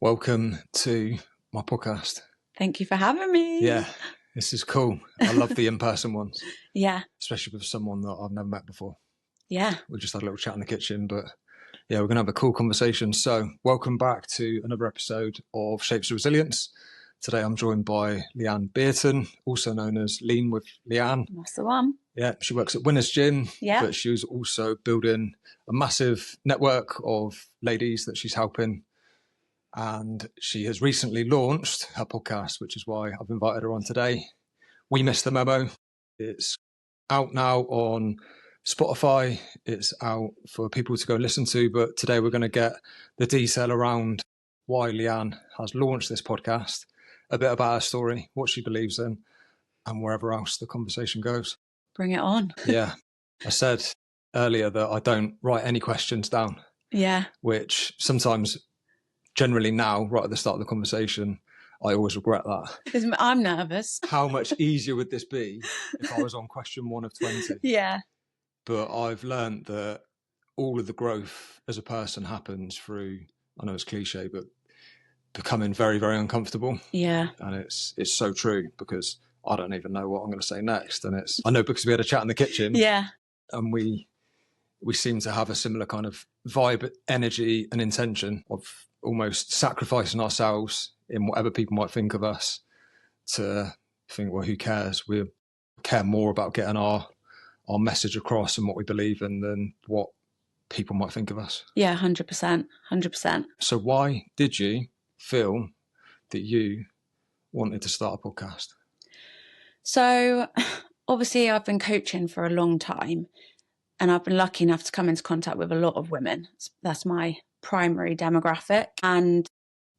Welcome to my podcast. Thank you for having me. Yeah, this is cool. I love the in-person ones. Yeah. Especially with someone that I've never met before. Yeah. We just had a little chat in the kitchen, but yeah, we're going to have a cool conversation. So welcome back to another episode of Shapes of Resilience. Today I'm joined by Leanne Bierton, also known as Lean with Leanne. That's the one. Yeah, she works at Winners Gym, Yeah. but she was also building a massive network of ladies that she's helping. And she has recently launched her podcast, which is why I've invited her on today. We Missed the Memo. It's out now on Spotify. It's out for people to go listen to. But today we're going to get the detail around why Leanne has launched this podcast, a bit about her story, what she believes in, and wherever else the conversation goes. Bring it on. Yeah. I said earlier that I don't write any questions down. Yeah. Which sometimes, generally now, right at the start of the conversation, I always regret that. Because I'm nervous. How much easier would this be if I was on question 1 of 20? Yeah. But I've learned that all of the growth as a person happens through, I know it's cliche, but becoming very, very uncomfortable. Yeah. And it's so true, because I don't even know what I'm going to say next. And I know because we had a chat in the kitchen. Yeah. And we seem to have a similar kind of vibe, energy and intention of almost sacrificing ourselves in whatever people might think of us to think, well, who cares? We care more about getting our message across and what we believe in than what people might think of us. Yeah, 100%. 100%. So why did you feel that you wanted to start a podcast? So obviously I've been coaching for a long time, and I've been lucky enough to come into contact with a lot of women. That's my primary demographic. And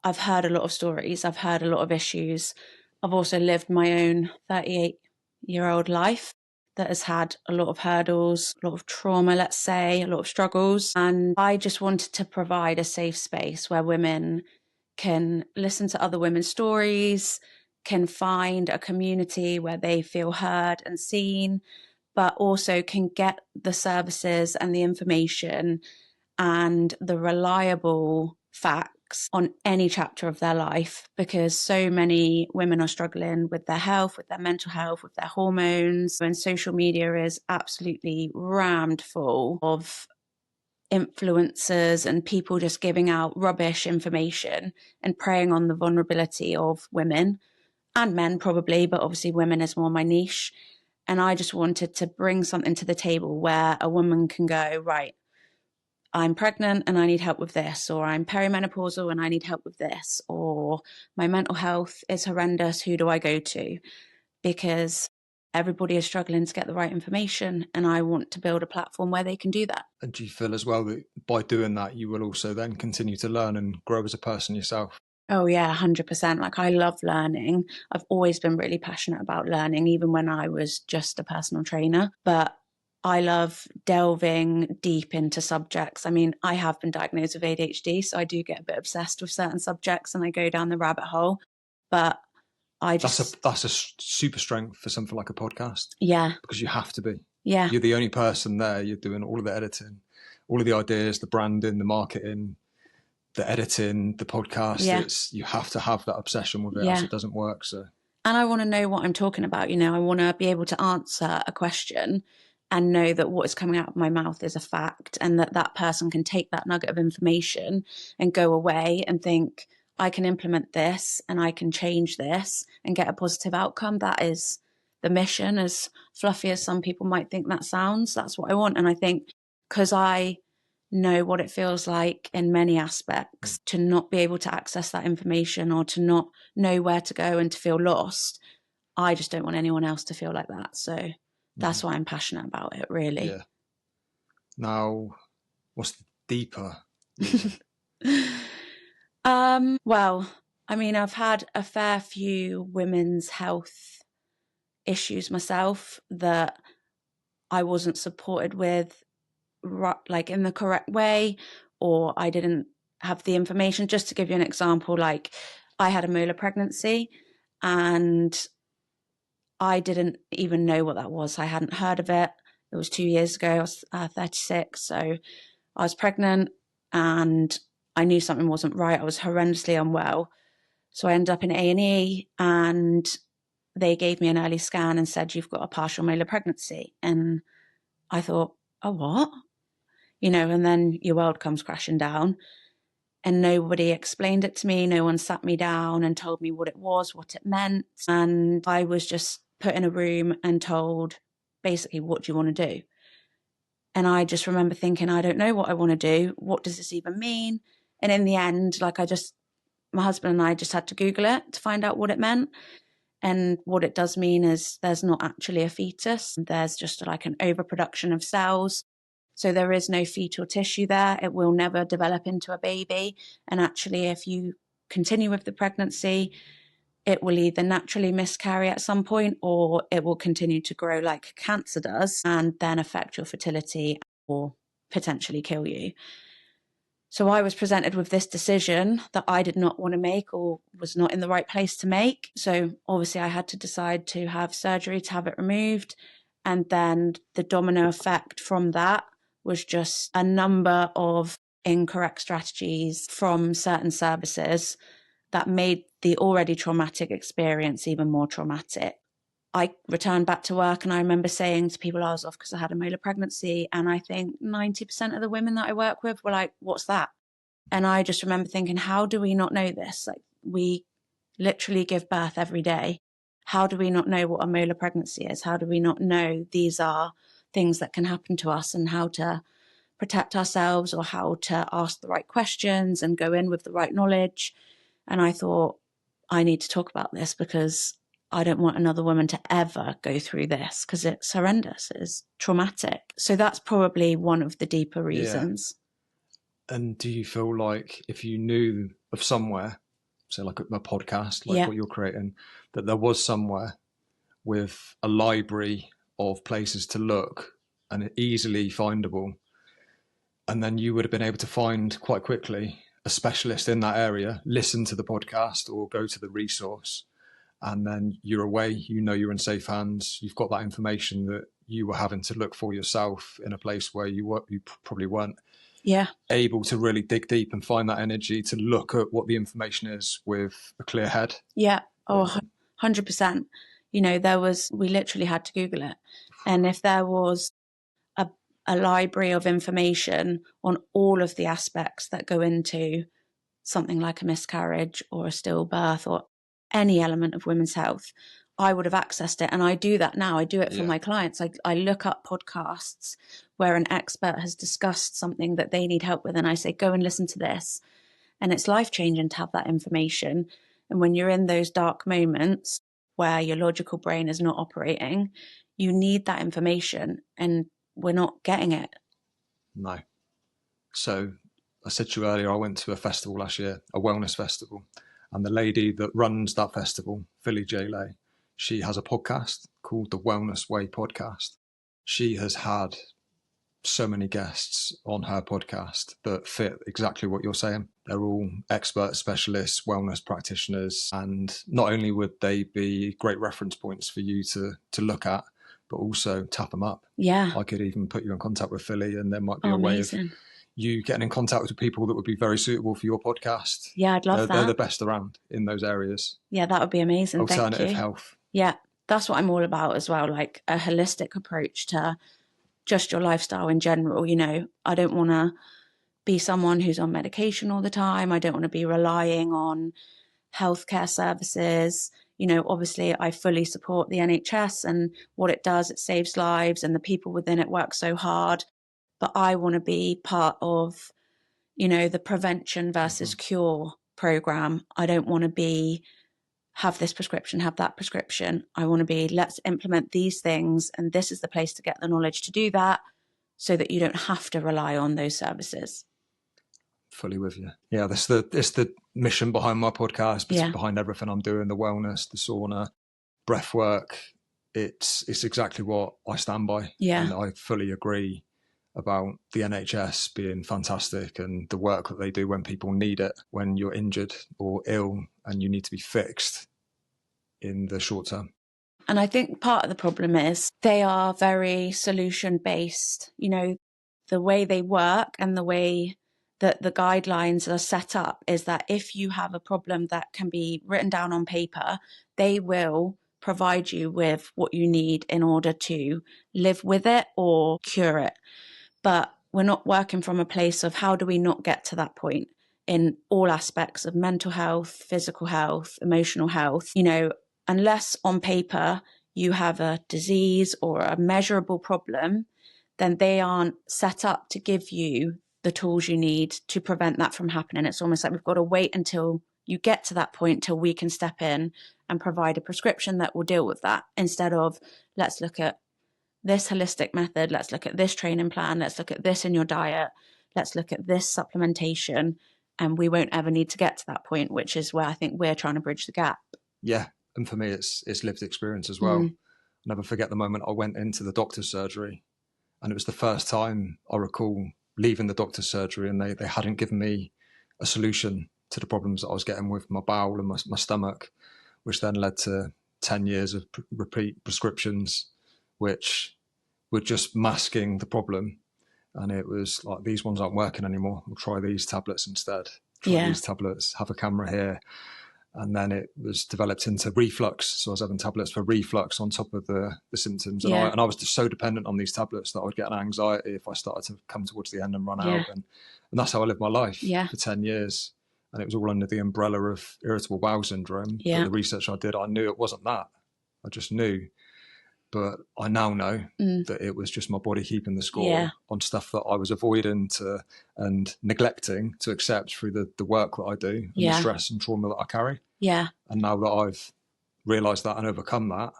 I've heard a lot of stories. I've heard a lot of issues. I've also lived my own 38-year-old life that has had a lot of hurdles, a lot of trauma, let's say, a lot of struggles. And I just wanted to provide a safe space where women can listen to other women's stories, can find a community where they feel heard and seen, but also can get the services and the information and the reliable facts on any chapter of their life, because so many women are struggling with their health, with their mental health, with their hormones, and social media is absolutely rammed full of influencers and people just giving out rubbish information and preying on the vulnerability of women and men probably, but obviously women is more my niche. And I just wanted to bring something to the table where a woman can go, right, I'm pregnant and I need help with this, or I'm perimenopausal and I need help with this, or my mental health is horrendous, who do I go to? Because everybody is struggling to get the right information, and I want to build a platform where they can do that. And do you feel as well that by doing that, you will also then continue to learn and grow as a person yourself? Oh yeah, 100%. Like, I love learning. I've always been really passionate about learning, even when I was just a personal trainer. But I love delving deep into subjects. I mean, I have been diagnosed with ADHD, so I do get a bit obsessed with certain subjects and I go down the rabbit hole. But I just... That's a super strength for something like a podcast. Yeah. Because you have to be. Yeah. You're the only person there. You're doing all of the editing, all of the ideas, the branding, the marketing, the editing, the podcast. Yeah. You have to have that obsession with it, else it doesn't work. So, and I want to know what I'm talking about. You know, I want to be able to answer a question and know that what is coming out of my mouth is a fact, and that person can take that nugget of information and go away and think, I can implement this and I can change this and get a positive outcome. That is the mission, as fluffy as some people might think that sounds. That's what I want. And I think because I know what it feels like in many aspects to not be able to access that information or to not know where to go and to feel lost, I just don't want anyone else to feel like that. So that's why I'm passionate about it, really. Yeah. Now, what's the deeper well, I mean, I've had a fair few women's health issues myself that I wasn't supported with, like in the correct way, or I didn't have the information. Just to give you an example, like I had a molar pregnancy and I didn't even know what that was. I hadn't heard of it. It was 2 years ago. I was 36. So I was pregnant and I knew something wasn't right. I was horrendously unwell. So I ended up in A&E, and they gave me an early scan and said, you've got a partial molar pregnancy. And I thought, oh, what? And then your world comes crashing down, and nobody explained it to me. No one sat me down and told me what it was, what it meant. And I was just put in a room and told, basically, what do you want to do? And I just remember thinking, I don't know what I want to do. What does this even mean? And in the end, my husband and I just had to Google it to find out what it meant. And what it does mean is there's not actually a fetus. There's just like an overproduction of cells. So there is no fetal tissue there. It will never develop into a baby. And actually, if you continue with the pregnancy, it will either naturally miscarry at some point, or it will continue to grow like cancer does and then affect your fertility or potentially kill you. So I was presented with this decision that I did not want to make, or was not in the right place to make. So obviously I had to decide to have surgery to have it removed. And then the domino effect from that was just a number of incorrect strategies from certain services that made the already traumatic experience even more traumatic. I returned back to work, and I remember saying to people I was off because I had a molar pregnancy. And I think 90% of the women that I work with were like, what's that? And I just remember thinking, how do we not know this? Like, we literally give birth every day. How do we not know what a molar pregnancy is? How do we not know these are things that can happen to us, and how to protect ourselves, or how to ask the right questions and go in with the right knowledge? And I thought, I need to talk about this, because I don't want another woman to ever go through this, because it's horrendous. It's traumatic. So that's probably one of the deeper reasons. Yeah. And do you feel like if you knew of somewhere, say like a podcast, like what you're creating, that there was somewhere with a library of places to look and easily findable, and then you would have been able to find quite quickly a specialist in that area, listen to the podcast or go to the resource, and then you're away, you're in safe hands. You've got that information that you were having to look for yourself in a place where you probably weren't able to really dig deep and find that energy to look at what the information is with a clear head. Yeah. Oh, 100%. We literally had to Google it. And if there was a library of information on all of the aspects that go into something like a miscarriage or a stillbirth or any element of women's health, I would have accessed it. And I do that now. I do it for my clients. I look up podcasts where an expert has discussed something that they need help with, and I say, go and listen to this. And it's life-changing to have that information. And when you're in those dark moments where your logical brain is not operating, you need that information, and we're not getting it. No. So I said to you earlier, I went to a festival last year, a wellness festival, and the lady that runs that festival, Philly J. Lay, she has a podcast called the Wellness Way podcast. She has had so many guests on her podcast that fit exactly what you're saying. They're all expert specialists, wellness practitioners, and not only would they be great reference points for you to look at, but also tap them up. Yeah. I could even put you in contact with Philly, and there might be a way of you getting in contact with people that would be very suitable for your podcast. Yeah, I'd love that. They're the best around in those areas. Yeah, that would be amazing. Alternative health. Yeah, that's what I'm all about as well, like a holistic approach to just your lifestyle in general. I don't want to be someone who's on medication all the time. I don't want to be relying on healthcare services. Obviously I fully support the NHS and what it does. It saves lives, and the people within it work so hard. But I want to be part of, the prevention versus cure program. I don't want to have this prescription, have that prescription. I want to be, let's implement these things, and this is the place to get the knowledge to do that, so that you don't have to rely on those services. Fully with you. Yeah, it's the mission behind my podcast, behind everything I'm doing, the wellness, the sauna, breath work. It's exactly what I stand by. Yeah. And I fully agree about the NHS being fantastic and the work that they do when people need it, when you're injured or ill and you need to be fixed in the short term. And I think part of the problem is they are very solution based. The way they work and the way that the guidelines are set up is that if you have a problem that can be written down on paper, they will provide you with what you need in order to live with it or cure it. But we're not working from a place of how do we not get to that point in all aspects of mental health, physical health, emotional health. You know, unless on paper you have a disease or a measurable problem, then they aren't set up to give you the tools you need to prevent that from happening. It's almost like we've got to wait until you get to that point till we can step in and provide a prescription that will deal with that, instead of let's look at this holistic method, let's look at this training plan, let's look at this in your diet, let's look at this supplementation, and we won't ever need to get to that point, which is where I think we're trying to bridge the gap. Yeah, and for me it's lived experience as well. Never forget the moment I went into the doctor's surgery, and it was the first time I recall leaving the doctor's surgery and they hadn't given me a solution to the problems that I was getting with my bowel and my stomach, which then led to 10 years of repeat prescriptions, which were just masking the problem. And it was like, these ones aren't working anymore. We'll try these tablets instead. Try these tablets, have a camera here. And then it was developed into reflux. So I was having tablets for reflux on top of the symptoms. And I was just so dependent on these tablets that I would get an anxiety if I started to come towards the end and run out. And that's how I lived my life for 10 years. And it was all under the umbrella of irritable bowel syndrome. But the research I did, I knew it wasn't that. I just knew. But I now know that it was just my body keeping the score on stuff that I was avoiding and neglecting to accept through the work that I do and the stress and trauma that I carry. Yeah. And now that I've realised that and overcome that,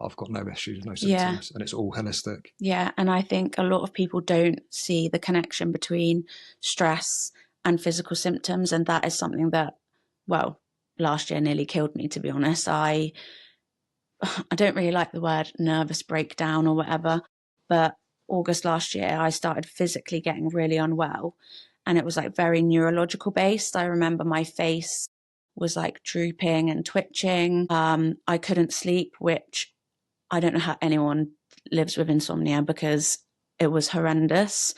I've got no issues, no symptoms, and it's all holistic. Yeah, and I think a lot of people don't see the connection between stress and physical symptoms, and that is something that, well, last year nearly killed me, to be honest. I don't really like the word nervous breakdown or whatever, but August last year, I started physically getting really unwell, and it was like very neurological based. I remember my face was like drooping and twitching. I couldn't sleep, which I don't know how anyone lives with insomnia, because it was horrendous.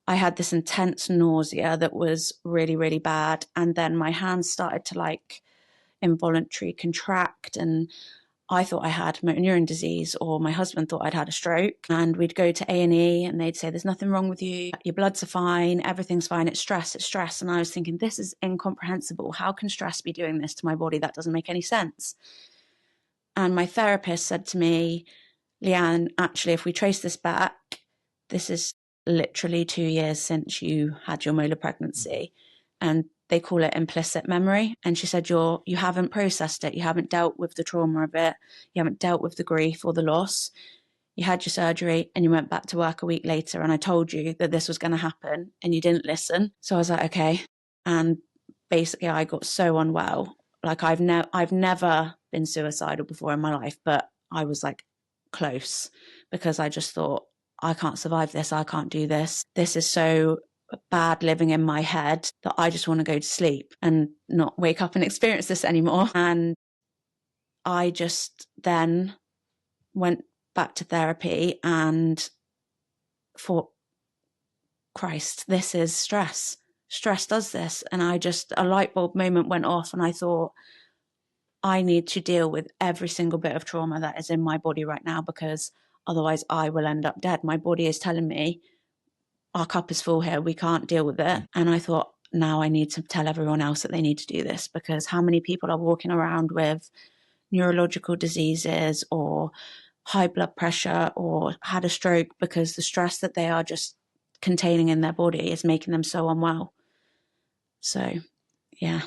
I had this intense nausea that was really, really bad. And then my hands started to like involuntary contract, and I thought I had motor neuron disease, or my husband thought I'd had a stroke. And we'd go to A&E and they'd say, there's nothing wrong with you. Your bloods are fine. Everything's fine. It's stress. It's stress. And I was thinking, this is incomprehensible. How can stress be doing this to my body? That doesn't make any sense. And my therapist said to me, Leanne, actually, if we trace this back, this is literally 2 years since you had your molar pregnancy. And they call it implicit memory. And she said, you haven't processed it. You haven't dealt with the trauma of it. You haven't dealt with the grief or the loss. You had your surgery and you went back to work a week later. And I told you that this was going to happen and you didn't listen. So I was like, okay. And basically I got so unwell. Like I've never been suicidal before in my life, but I was like close, because I just thought, I can't survive this. I can't do this. This is so bad living in my head that I just want to go to sleep and not wake up and experience this anymore. And I just then went back to therapy and thought, Christ, this is stress. Stress does this. And a light bulb moment went off, and I thought, I need to deal with every single bit of trauma that is in my body right now, because otherwise I will end up dead. My body is telling me, our cup is full here, we can't deal with it. And I thought, now I need to tell everyone else that they need to do this, because how many people are walking around with neurological diseases or high blood pressure or had a stroke because the stress that they are just containing in their body is making them so unwell. So, yeah.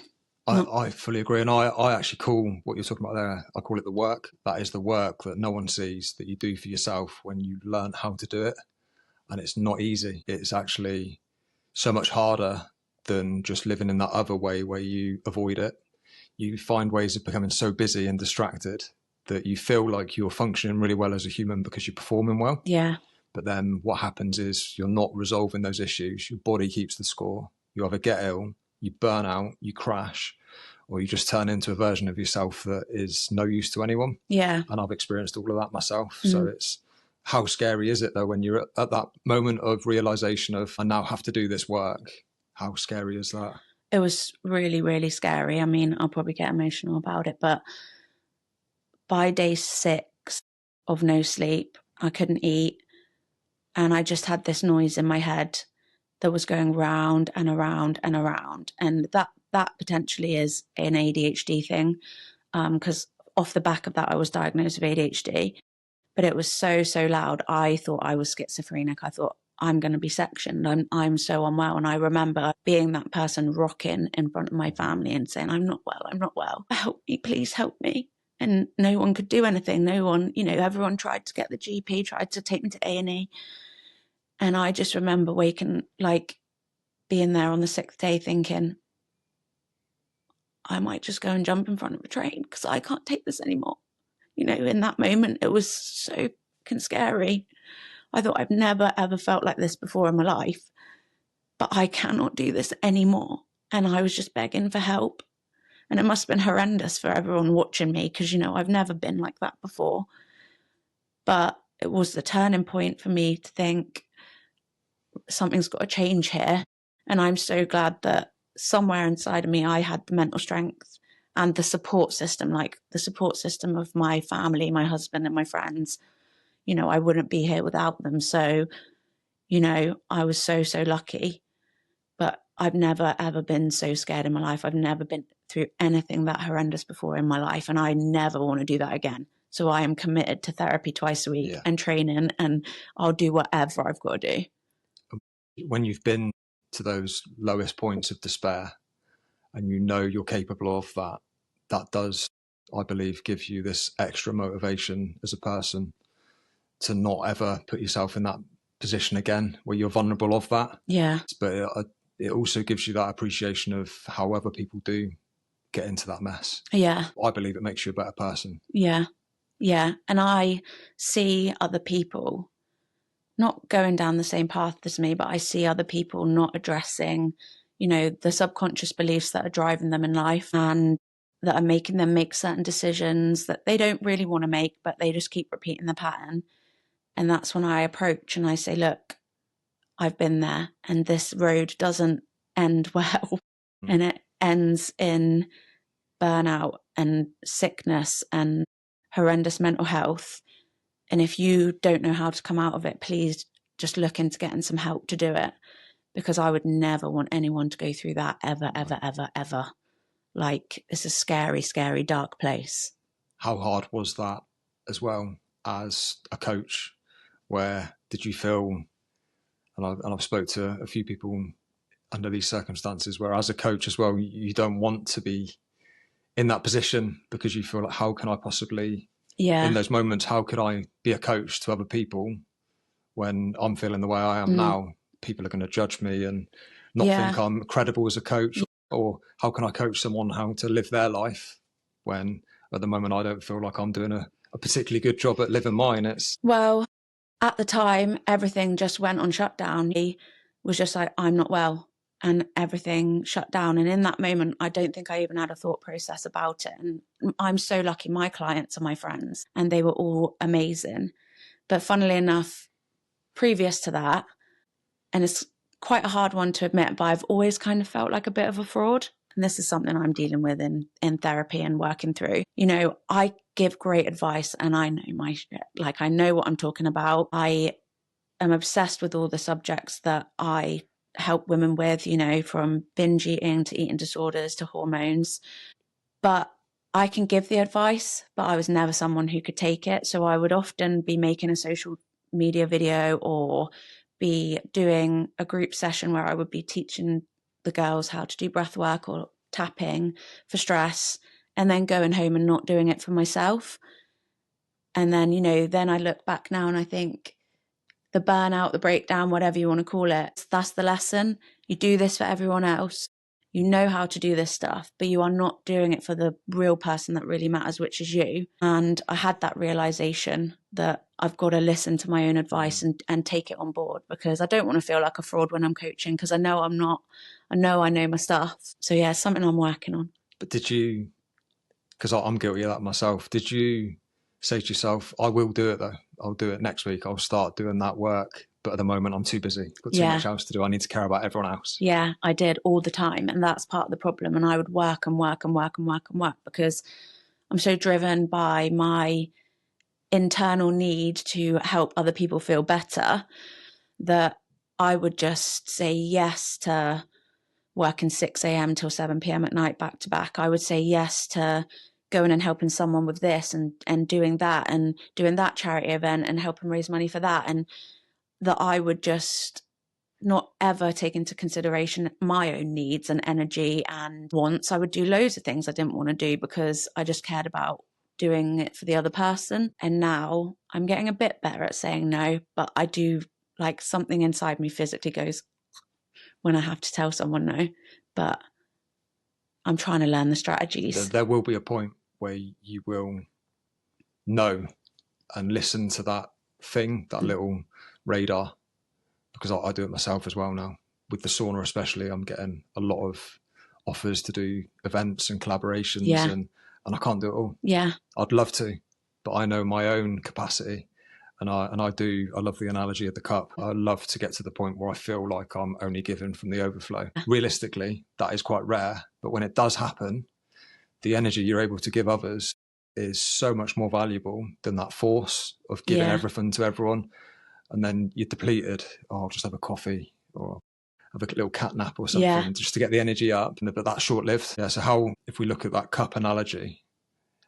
I fully agree. And I actually call what you're talking about there, I call it the work. That is the work that no one sees, that you do for yourself when you learn how to do it. And it's not easy. It's actually so much harder than just living in that other way where you avoid it. You find ways of becoming so busy and distracted that you feel like you're functioning really well as a human because you're performing well. Yeah. But then what happens is you're not resolving those issues. Your body keeps the score. You either get ill, you burn out, you crash, or you just turn into a version of yourself that is no use to anyone. Yeah. And I've experienced all of that myself. So it's, how scary is it though when you're at that moment of realization of, I now have to do this work, How scary is that? It was really, really scary. I mean, I'll probably get emotional about it, but by day 6 of no sleep, I couldn't eat, and I just had this noise in my head that was going round and around and around, and that potentially is an ADHD thing, because off the back of that, I was diagnosed with ADHD, but it was so loud. I thought I was schizophrenic. I thought, I'm going to be sectioned. I'm so unwell. And I remember being that person rocking in front of my family and saying, I'm not well. Help me, please help me. And no one could do anything. No one, everyone tried to get the GP, tried to take me to A&E. And I just remember waking, being there on the 6th day thinking, I might just go and jump in front of a train because I can't take this anymore. In that moment, it was so fucking scary. I thought, I've never, ever felt like this before in my life, but I cannot do this anymore. And I was just begging for help. And it must have been horrendous for everyone watching me because, I've never been like that before. But it was the turning point for me to think something's got to change here. And I'm so glad that somewhere inside of me, I had the mental strength and the support system, like the support system of my family, my husband and my friends. I wouldn't be here without them. So, I was so lucky, but I've never, ever been so scared in my life. I've never been through anything that horrendous before in my life. And I never want to do that again. So I am committed to therapy twice a week and training, and I'll do whatever I've got to do. When you've been to those lowest points of despair and you're capable of that, that does, I believe, give you this extra motivation as a person to not ever put yourself in that position again where you're vulnerable of that. Yeah. But it also gives you that appreciation of how other people do get into that mess. Yeah. I believe it makes you a better person. Yeah. Yeah. And I see other people not going down the same path as me, but I see other people not addressing, the subconscious beliefs that are driving them in life and that are making them make certain decisions that they don't really want to make, but they just keep repeating the pattern. And that's when I approach and I say, look, I've been there and this road doesn't end well. And it ends in burnout and sickness and horrendous mental health. And if you don't know how to come out of it, please just look into getting some help to do it, because I would never want anyone to go through that ever, ever, ever, ever. It's a scary, scary, dark place. How hard was that as well as a coach? Where did you feel, and I've spoke to a few people under these circumstances, where as a coach as well, you don't want to be in that position because you feel like, how can I possibly, in those moments, how could I be a coach to other people when I'm feeling the way I am now? People are going to judge me and not think I'm credible as a coach. Or how can I coach someone how to live their life when at the moment I don't feel like I'm doing a particularly good job at living mine? Well, at the time, everything just went on shutdown. He was just like, I'm not well. And everything shut down. And in that moment, I don't think I even had a thought process about it. And I'm so lucky. My clients are my friends and they were all amazing. But funnily enough, previous to that, and it's quite a hard one to admit, but I've always kind of felt like a bit of a fraud. And this is something I'm dealing with in therapy and working through. I give great advice and I know my shit. I know what I'm talking about. I am obsessed with all the subjects that I help women with, from binge eating to eating disorders to hormones. But I can give the advice, but I was never someone who could take it. So I would often be making a social media video or be doing a group session where I would be teaching the girls how to do breath work or tapping for stress, and then going home and not doing it for myself. And then, then I look back now and I think the burnout, the breakdown, whatever you want to call it, that's the lesson. You do this for everyone else. You know how to do this stuff, but you are not doing it for the real person that really matters, which is you. And I had that realization that I've got to listen to my own advice and take it on board, because I don't want to feel like a fraud when I'm coaching, because I know I'm not. I know my stuff. So yeah, it's something I'm working on. But did you, because I'm guilty of that myself, did you say to yourself, I will do it though? I'll do it next week. I'll start doing that work. But at the moment, I'm too busy. Got too much else to do. I need to care about everyone else. Yeah, I did all the time. And that's part of the problem. And I would work and work and work and work and work because I'm so driven by my internal need to help other people feel better that I would just say yes to working 6 a.m. till 7 p.m. at night back to back. I would say yes to going and helping someone with this and doing that and doing that charity event and helping raise money for that. And that I would just not ever take into consideration my own needs and energy and wants. I would do loads of things I didn't want to do because I just cared about doing it for the other person. And now I'm getting a bit better at saying no, but I do, like, something inside me physically goes when I have to tell someone no. But I'm trying to learn the strategies. There will be a point where you will know and listen to that thing, that little radar, because I do it myself as well now. With the sauna especially, I'm getting a lot of offers to do events and collaborations, and I can't do it all. Yeah. I'd love to, but I know my own capacity. And I love the analogy of the cup. I love to get to the point where I feel like I'm only giving from the overflow. Realistically, that is quite rare. But when it does happen, the energy you're able to give others is so much more valuable than that force of giving everything to everyone. And then you're depleted. Oh, I'll just have a coffee or have a little cat nap or something just to get the energy up. But that's short-lived. Yeah. So if we look at that cup analogy,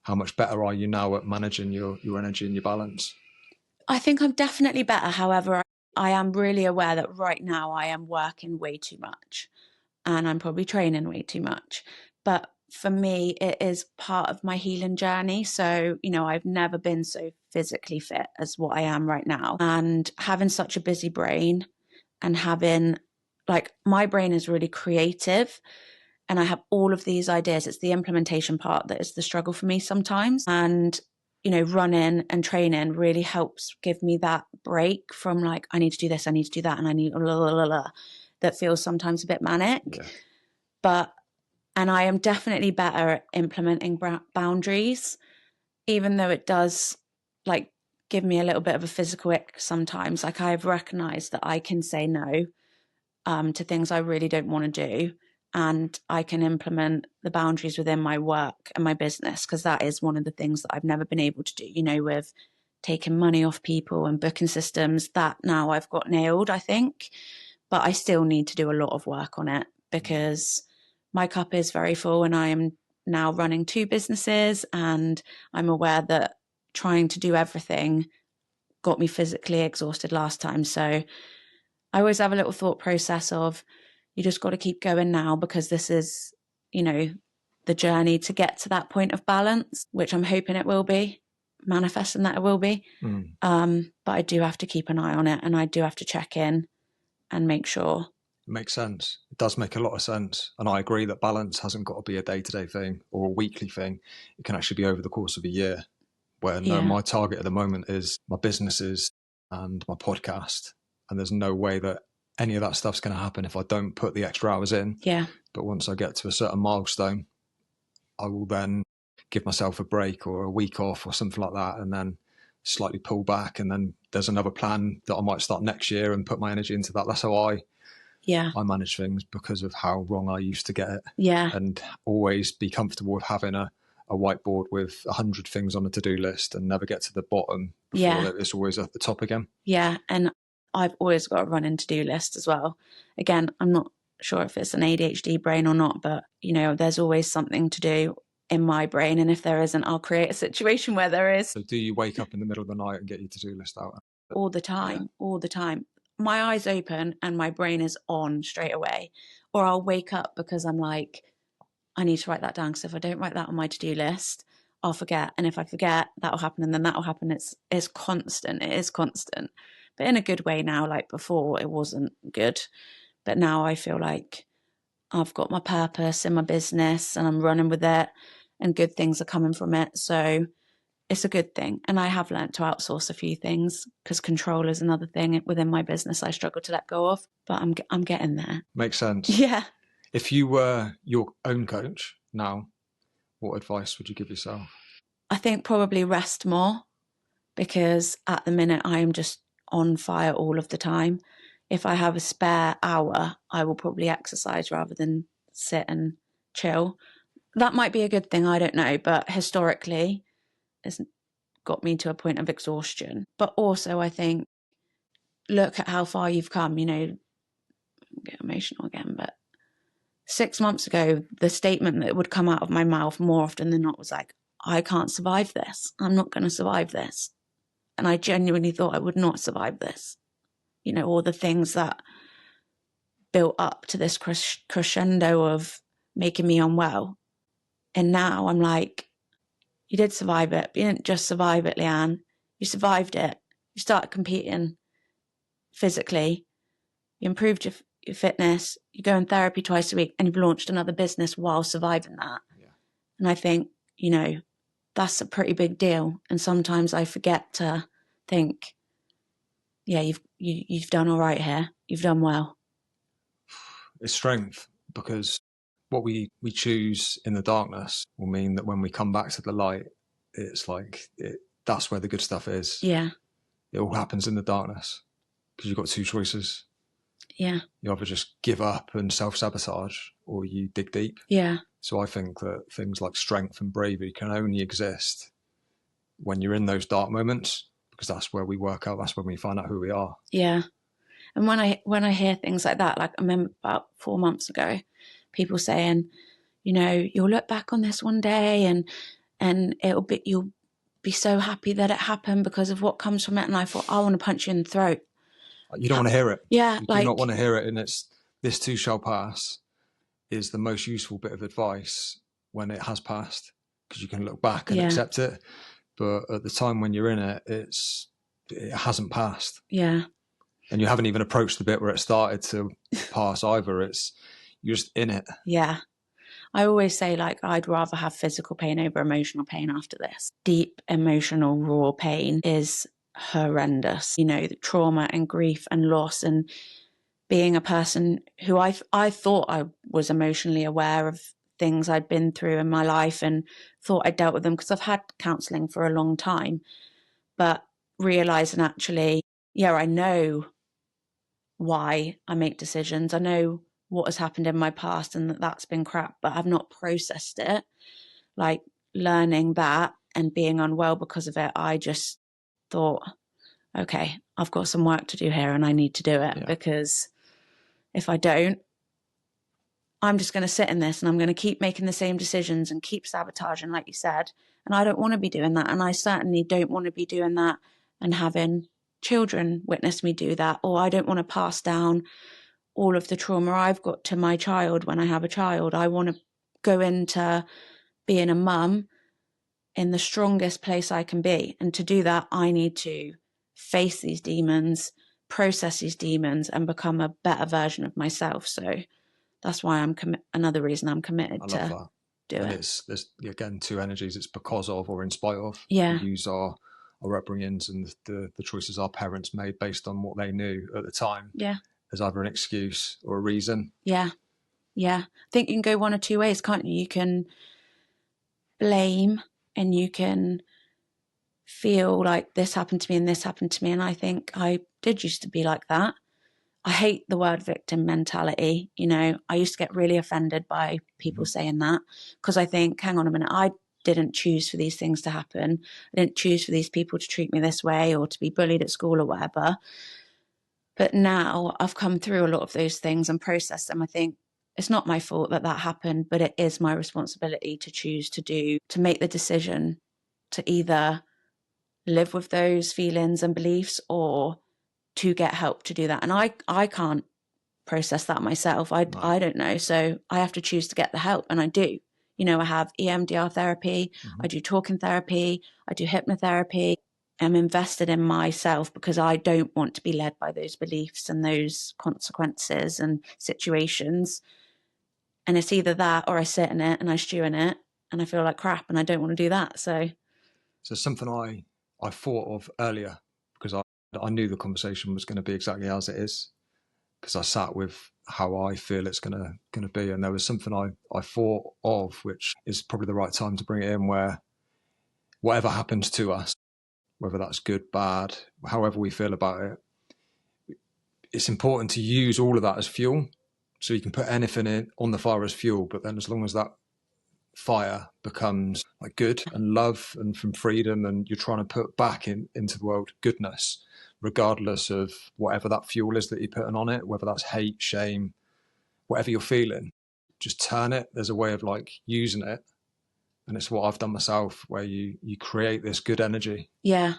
how much better are you now at managing your energy and your balance? I think I'm definitely better. However, I am really aware that right now I am working way too much and I'm probably training way too much. But for me, it is part of my healing journey. So, I've never been so physically fit as what I am right now. And having such a busy brain and having, my brain is really creative and I have all of these ideas. It's the implementation part that is the struggle for me sometimes. And running and training really helps give me that break from I need to do this, I need to do that, and I need that feels sometimes a bit manic. Yeah. And I am definitely better at implementing boundaries, even though it does give me a little bit of a physical ick sometimes. I've recognized that I can say no to things I really don't want to do. And I can implement the boundaries within my work and my business, because that is one of the things that I've never been able to do, with taking money off people and booking systems. That now I've got nailed, I think. But I still need to do a lot of work on it because my cup is very full and I am now running 2 businesses, and I'm aware that trying to do everything got me physically exhausted last time. So I always have a little thought process of, you just got to keep going now, because this is, the journey to get to that point of balance, which I'm hoping it will be, manifesting that it will be. But I do have to keep an eye on it, and I do have to check in and make sure. It makes sense. It does make a lot of sense. And I agree that balance hasn't got to be a day-to-day thing or a weekly thing. It can actually be over the course of a year, where my target at the moment is my businesses and my podcast. And there's no way that any of that stuff's going to happen if I don't put the extra hours in. Yeah. But once I get to a certain milestone, I will then give myself a break or a week off or something like that, and then slightly pull back. And then there's another plan that I might start next year and put my energy into that. That's how I manage things, because of how wrong I used to get it. Yeah. And always be comfortable with having a whiteboard with 100 things on a to-do list and never get to the bottom before it's always at the top again. Yeah. And I've always got a running to-do list as well. Again, I'm not sure if it's an ADHD brain or not, but there's always something to do in my brain. And if there isn't, I'll create a situation where there is. So do you wake up in the middle of the night and get your to-do list out? All the time, all the time. My eyes open and my brain is on straight away. Or I'll wake up because I'm like, I need to write that down, because if I don't write that on my to-do list, I'll forget. And if I forget, that'll happen, and then that'll happen. It's constant. It is constant. But in a good way now. Like before, it wasn't good. But now I feel like I've got my purpose in my business and I'm running with it, and good things are coming from it. So it's a good thing. And I have learned to outsource a few things, because control is another thing within my business I struggle to let go of. But I'm getting there. Makes sense. Yeah. If you were your own coach now, what advice would you give yourself? I think probably rest more. because at the minute I am just on fire all of the time. If I have a spare hour, I will probably exercise rather than sit and chill. That might be a good thing, I don't know, but historically it's got me to a point of exhaustion. But also I think, look at how far you've come, you know, get emotional again, but 6 months ago, the statement that would come out of my mouth more often than not was like, I can't survive this. I'm not going to survive this. And I genuinely thought I would not survive this. You know, all the things that built up to this crescendo of making me unwell. And now I'm like, you did survive it, but you didn't just survive it, Leanne. You survived it. You started competing physically. You improved your fitness. You go in therapy twice a week, and you've launched another business while surviving that. Yeah. And I think, you know, that's a pretty big deal. And sometimes I forget to think, yeah, you've done all right here. You've done well. It's strength, because what we choose in the darkness will mean that when we come back to the light, it's like that's where the good stuff is. Yeah. It all happens in the darkness because you've got two choices. Yeah. You either just give up and self-sabotage, or you dig deep. Yeah. So I think that things like strength and bravery can only exist when you're in those dark moments, because that's where we work out, that's when we find out who we are. Yeah. And when I hear things like that, like I remember about 4 months ago, people saying, you know, you'll look back on this one day and you'll be so happy that it happened because of what comes from it. And I thought, I want to punch you in the throat. You don't want to hear it. Yeah. You do not want to hear it. And it's, this too shall pass is the most useful bit of advice when it has passed, because you can look back and accept it. But at the time when you're in it, it hasn't passed. Yeah. And you haven't even approached the bit where it started to pass either. You're just in it. Yeah. I always say, like, I'd rather have physical pain over emotional pain after this. Deep emotional raw pain is horrendous. You know, the trauma and grief and loss, and being a person who I thought I was emotionally aware of things I'd been through in my life and thought I dealt with them because I've had counselling for a long time. But realising actually, yeah, I know why I make decisions. I know what has happened in my past and that's been crap, but I've not processed it. Like, learning that and being unwell because of it, I just thought, okay, I've got some work to do here and I need to do it, because if I don't, I'm just going to sit in this and I'm going to keep making the same decisions and keep sabotaging, like you said. And I don't want to be doing that. And I certainly don't want to be doing that and having children witness me do that. Or I don't want to pass down all of the trauma I've got to my child when I have a child. I want to go into being a mum in the strongest place I can be. And to do that, I need to face these demons, process these demons, and become a better version of myself. So that's why another reason I'm committed to do it. There's again two energies. It's because of or in spite of. Yeah. We use our upbringings and the choices our parents made based on what they knew at the time. Yeah. As either an excuse or a reason. Yeah. Yeah. I think you can go one or two ways, can't you? You can blame and you can feel like this happened to me and this happened to me. And I think I did used to be like that. I hate the word victim mentality. You know, I used to get really offended by people saying that, because I think, hang on a minute, I didn't choose for these things to happen. I didn't choose for these people to treat me this way or to be bullied at school or whatever. But now I've come through a lot of those things and processed them. I think it's not my fault that happened, but it is my responsibility to choose to make the decision to either live with those feelings and beliefs or to get help to do that. And I can't process that myself. I don't know. So I have to choose to get the help, and I do. You know, I have EMDR therapy, I do talking therapy, I do hypnotherapy. I'm invested in myself because I don't want to be led by those beliefs and those consequences and situations. And it's either that or I sit in it and I stew in it and I feel like crap and I don't want to do that. So something I thought of earlier, because I knew the conversation was going to be exactly as it is, because I sat with how I feel it's going to be. And there was something I thought of, which is probably the right time to bring it in, where whatever happens to us, whether that's good, bad, however we feel about it. It's important to use all of that as fuel. So you can put anything in on the fire as fuel, but then as long as that fire becomes like good and love and from freedom, and you're trying to put back into the world goodness, regardless of whatever that fuel is that you're putting on it, whether that's hate, shame, whatever you're feeling, just turn it. There's a way of like using it. And it's what I've done myself, where you create this good energy. Yeah.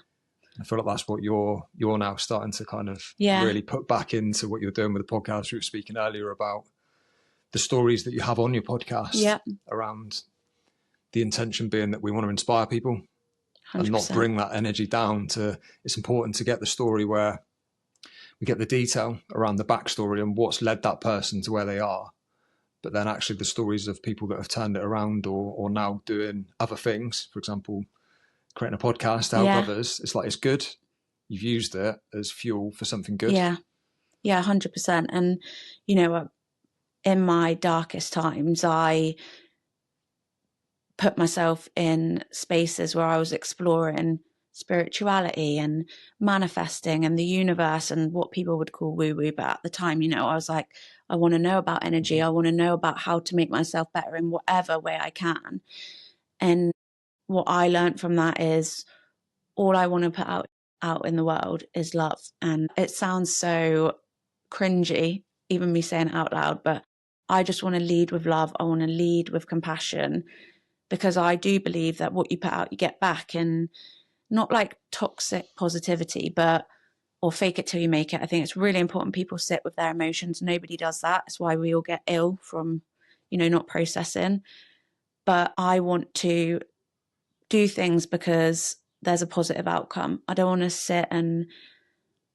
I feel like that's what you're now starting to kind of Yeah. really put back into what you're doing with the podcast. We were speaking earlier about the stories that you have on your podcast around the intention being that we want to inspire people 100%. And not bring that energy down to, it's important to get the story where we get the detail around the backstory and what's led that person to where they are. But then actually the stories of people that have turned it around or now doing other things, for example, creating a podcast to help others. It's like, it's good. You've used it as fuel for something good. Yeah. Yeah, 100%. And, you know, in my darkest times, I put myself in spaces where I was exploring spirituality and manifesting and the universe and what people would call woo-woo. But at the time, you know, I was like, I want to know about energy. I want to know about how to make myself better in whatever way I can. And what I learned from that is all I want to put out in the world is love. And it sounds so cringy, even me saying it out loud, but I just want to lead with love. I want to lead with compassion, because I do believe that what you put out, you get back, and not like toxic positivity, or fake it till you make it. I think it's really important people sit with their emotions. Nobody does that. It's why we all get ill from, you know, not processing. But I want to do things because there's a positive outcome. I don't want to sit and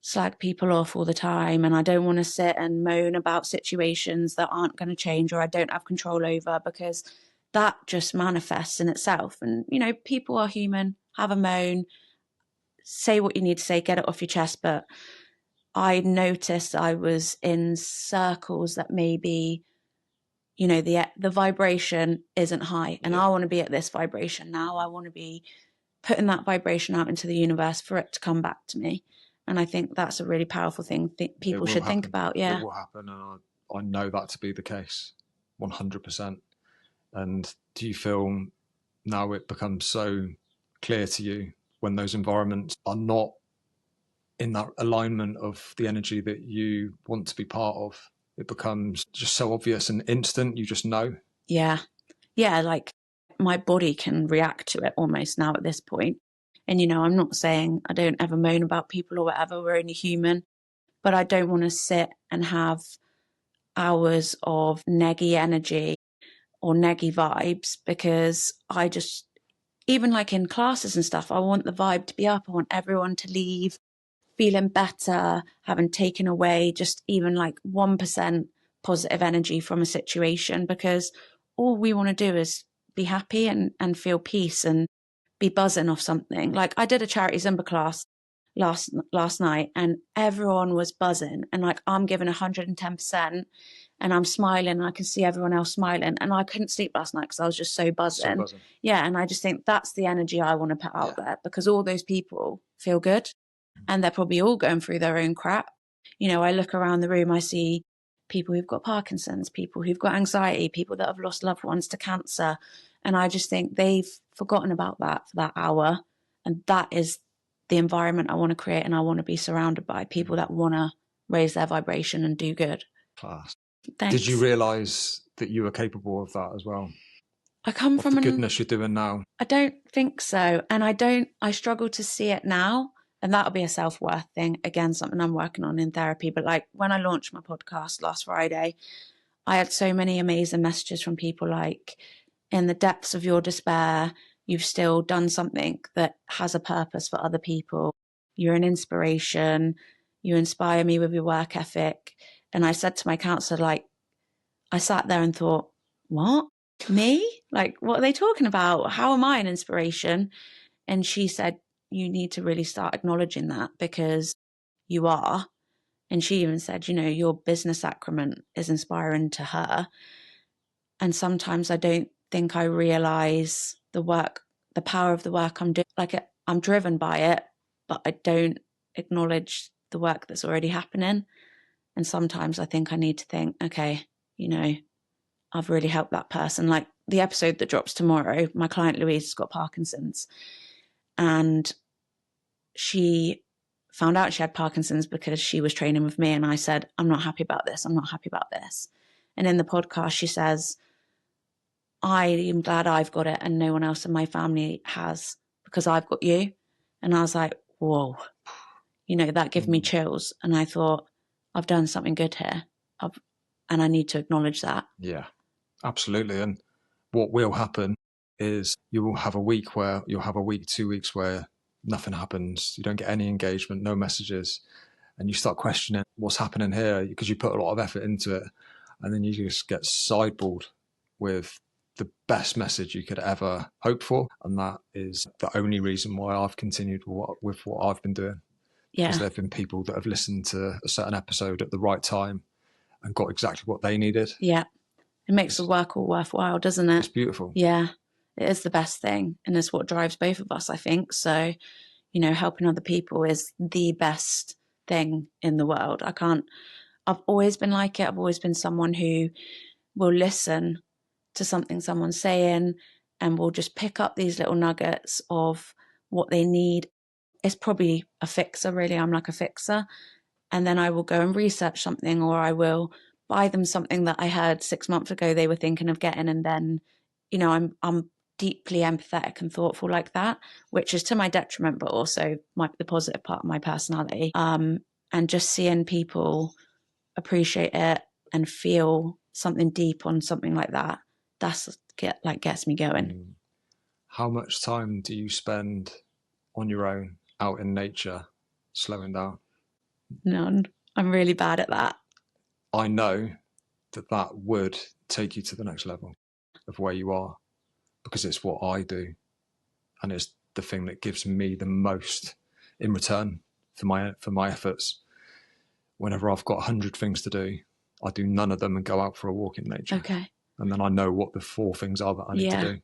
slag people off all the time, and I don't want to sit and moan about situations that aren't going to change or I don't have control over, because that just manifests in itself. And, you know, people are human, have a moan, say what you need to say, get it off your chest. But I noticed I was in circles that maybe, you know, the vibration isn't high, and I want to be at this vibration now. I want to be putting that vibration out into the universe for it to come back to me. And I think that's a really powerful thing people should think about. Yeah, it will happen, and I know that to be the case 100%. And do you feel now it becomes so clear to you when those environments are not in that alignment of the energy that you want to be part of? It becomes just so obvious and instant. You just know. Yeah. Like my body can react to it almost now at this point. And, you know, I'm not saying I don't ever moan about people or whatever. We're only human. But I don't want to sit and have hours of neggy energy or neggy vibes, because I just, even like in classes and stuff, I want the vibe to be up. I want everyone to leave feeling better, having taken away just even like 1% positive energy from a situation, because all we want to do is be happy and feel peace and be buzzing off something. Like I did a charity Zumba class last night, and everyone was buzzing, and like I'm giving 110%, and I'm smiling, and I can see everyone else smiling, and I couldn't sleep last night because I was just so buzzing. Yeah, and I just think that's the energy I want to put out there, because all those people feel good, and they're probably all going through their own crap. You know, I look around the room, I see people who've got Parkinson's, people who've got anxiety, people that have lost loved ones to cancer, and I just think they've forgotten about that for that hour, and that is the environment I want to create, and I want to be surrounded by people that want to raise their vibration and do good. Class. Thanks. Did you realise that you were capable of that as well? I come from the goodness you're doing now. I don't think so. And I struggle to see it now. And that'll be a self-worth thing. Again, something I'm working on in therapy. But like when I launched my podcast last Friday, I had so many amazing messages from people like, in the depths of your despair, you've still done something that has a purpose for other people. You're an inspiration. You inspire me with your work ethic. And I said to my counselor, like, I sat there and thought, what? Me? Like, what are they talking about? How am I an inspiration? And she said, you need to really start acknowledging that, because you are. And she even said, you know, your business acumen is inspiring to her. And sometimes I don't think I realize the power of the work I'm doing. Like, I'm driven by it, but I don't acknowledge the work that's already happening. And sometimes I think I need to think, okay, you know, I've really helped that person. Like the episode that drops tomorrow, my client Louise has got Parkinson's, and she found out she had Parkinson's because she was training with me. And I said, I'm not happy about this. I'm not happy about this. And in the podcast, she says, I am glad I've got it and no one else in my family has, because I've got you. And I was like, whoa, you know, that gave me chills. And I thought, I've done something good here. And I need to acknowledge that. Yeah, absolutely. And what will happen is you will have a week, 2 weeks where nothing happens. You don't get any engagement, no messages. And you start questioning what's happening here because you put a lot of effort into it. And then you just get sideballed with the best message you could ever hope for. And that is the only reason why I've continued with what I've been doing. Yeah. Because there have been people that have listened to a certain episode at the right time and got exactly what they needed. Yeah. It makes the work all worthwhile, doesn't it? It's beautiful. Yeah. It is the best thing. And it's what drives both of us, I think. So, you know, helping other people is the best thing in the world. I've always been like it. I've always been someone who will listen to something someone's saying and will just pick up these little nuggets of what they need. It's probably a fixer, really. I'm like a fixer. And then I will go and research something, or I will buy them something that I heard 6 months ago they were thinking of getting. And then, you know, I'm deeply empathetic and thoughtful like that, which is to my detriment, but also the positive part of my personality. And just seeing people appreciate it and feel something deep on something like that, gets me going. How much time do you spend on your own out in nature, slowing down? None. I'm really bad at that. I know that would take you to the next level of where you are, because it's what I do, and it's the thing that gives me the most in return for my efforts. Whenever I've got 100 things to do, I do none of them and go out for a walk in nature. Okay. And then I know what the 4 things are that I need to do.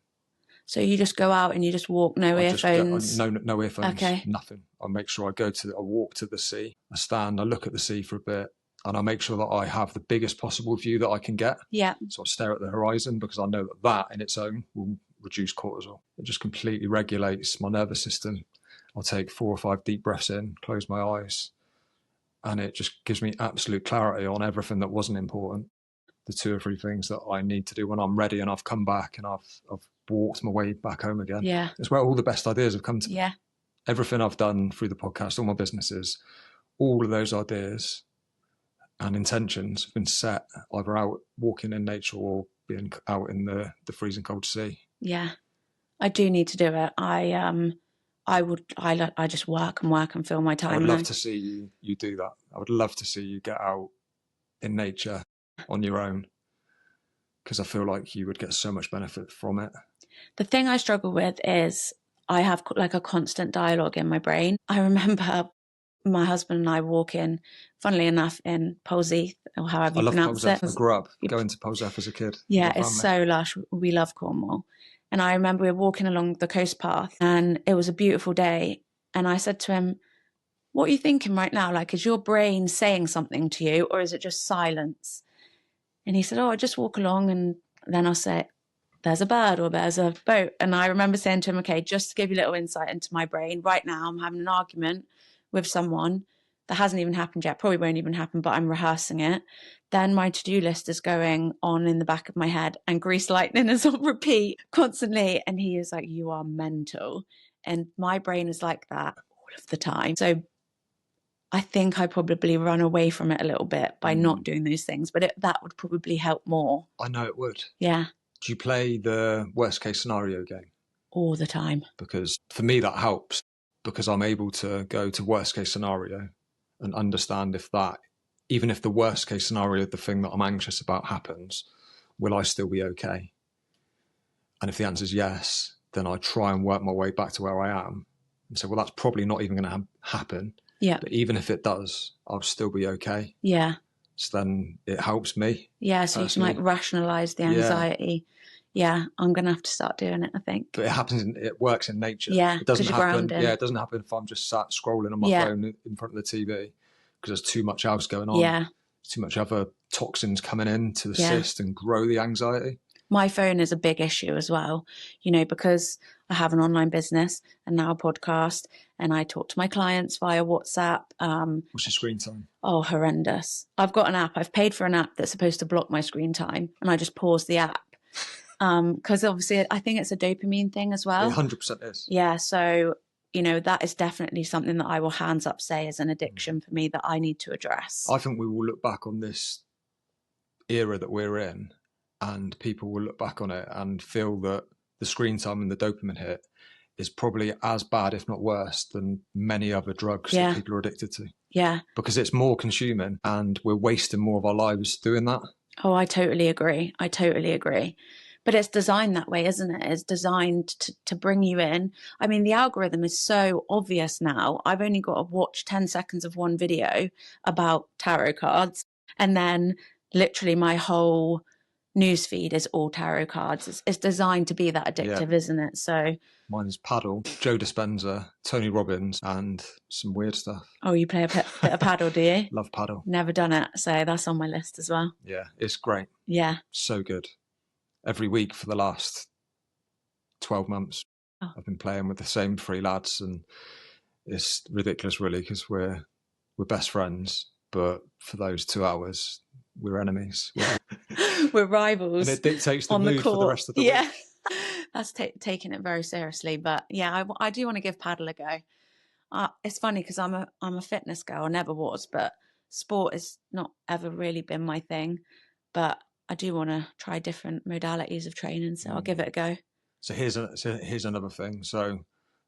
So you just go out and you just walk, no earphones? No earphones, okay. Nothing. I make sure I walk to the sea, I stand, I look at the sea for a bit, and I make sure that I have the biggest possible view that I can get. Yeah. So I stare at the horizon, because I know that in its own will reduce cortisol. It just completely regulates my nervous system. I'll take 4 or 5 deep breaths in, close my eyes, and it just gives me absolute clarity on everything that wasn't important. The 2 or 3 things that I need to do when I'm ready and I've come back and I've walked my way back home again. Yeah. It's where all the best ideas have come to. Yeah. Everything I've done through the podcast, all my businesses, all of those ideas and intentions have been set either out walking in nature or being out in the freezing cold sea. Yeah. I do need to do it. I just work and fill my time. I would love to see you do that. I would love to see you get out in nature on your own, because I feel like you would get so much benefit from it. The thing I struggle with is I have like a constant dialogue in my brain. I remember my husband and I walking, funnily enough, in Polzeath, or however you pronounce it. I grew up going to Polzeath as a kid. Yeah, it's so lush. We love Cornwall. And I remember we were walking along the coast path and it was a beautiful day. And I said to him, what are you thinking right now? Like, is your brain saying something to you, or is it just silence? And he said, I just walk along and then I'll say, there's a bird or there's a boat. And I remember saying to him, okay, just to give you a little insight into my brain, right now I'm having an argument with someone that hasn't even happened yet, probably won't even happen, but I'm rehearsing it. Then my to-do list is going on in the back of my head and Grease Lightning is on repeat constantly. And he is like, you are mental. And my brain is like that all of the time. So I think I probably run away from it a little bit by not doing those things, but that would probably help more. I know it would. Yeah. Do you play the worst case scenario game? All the time. Because for me that helps, because I'm able to go to worst case scenario and understand if that, even if the worst case scenario, the thing that I'm anxious about happens, will I still be okay? And if the answer is yes, then I try and work my way back to where I am and say, well, that's probably not even going to happen. Yeah. But even if it does, I'll still be okay. Yeah. So then it helps me. Yeah. So personally. You can like rationalize the anxiety. Yeah, I'm going to have to start doing it, I think. But it works in nature. Yeah, it doesn't 'cause you're happen. grounding. Yeah, it doesn't happen if I'm just sat scrolling on my phone in front of the TV, because there's too much else going on. Yeah. Too much other toxins coming in to Yeah. assist and grow the anxiety. My phone is a big issue as well, because I have an online business and now a podcast, and I talk to my clients via WhatsApp. What's your screen time? Oh, horrendous. I've got an app. I've paid for an app that's supposed to block my screen time, and I just pause the app. Because obviously I think it's a dopamine thing as well. It 100% is. Yeah. So, that is definitely something that I will hands up say is an addiction for me that I need to address. I think we will look back on this era that we're in, and people will look back on it and feel that the screen time and the dopamine hit is probably as bad, if not worse, than many other drugs that people are addicted to. Yeah. Because it's more consuming and we're wasting more of our lives doing that. Oh, I totally agree. But it's designed that way, isn't it? It's designed to bring you in. I mean, the algorithm is so obvious now. I've only got to watch 10 seconds of one video about tarot cards, and then literally my whole newsfeed is all tarot cards. It's designed to be that addictive, isn't it? So mine's paddle, Joe Dispenza, Tony Robbins, and some weird stuff. Oh, you play a bit of paddle, do you? Love paddle. Never done it, so that's on my list as well. Yeah, it's great. Yeah. So good. Every week for the last 12 months, I've been playing with the same 3 lads, and it's ridiculous, really, because we're best friends, but for those 2 hours, we're enemies. We're rivals. And it dictates the mood for the rest of the week. That's taking it very seriously, but yeah, I do want to give paddle a go. It's funny because I'm a fitness girl. I never was, but sport has not ever really been my thing. But I do want to try different modalities of training, so I'll give it a go. So here's another thing. So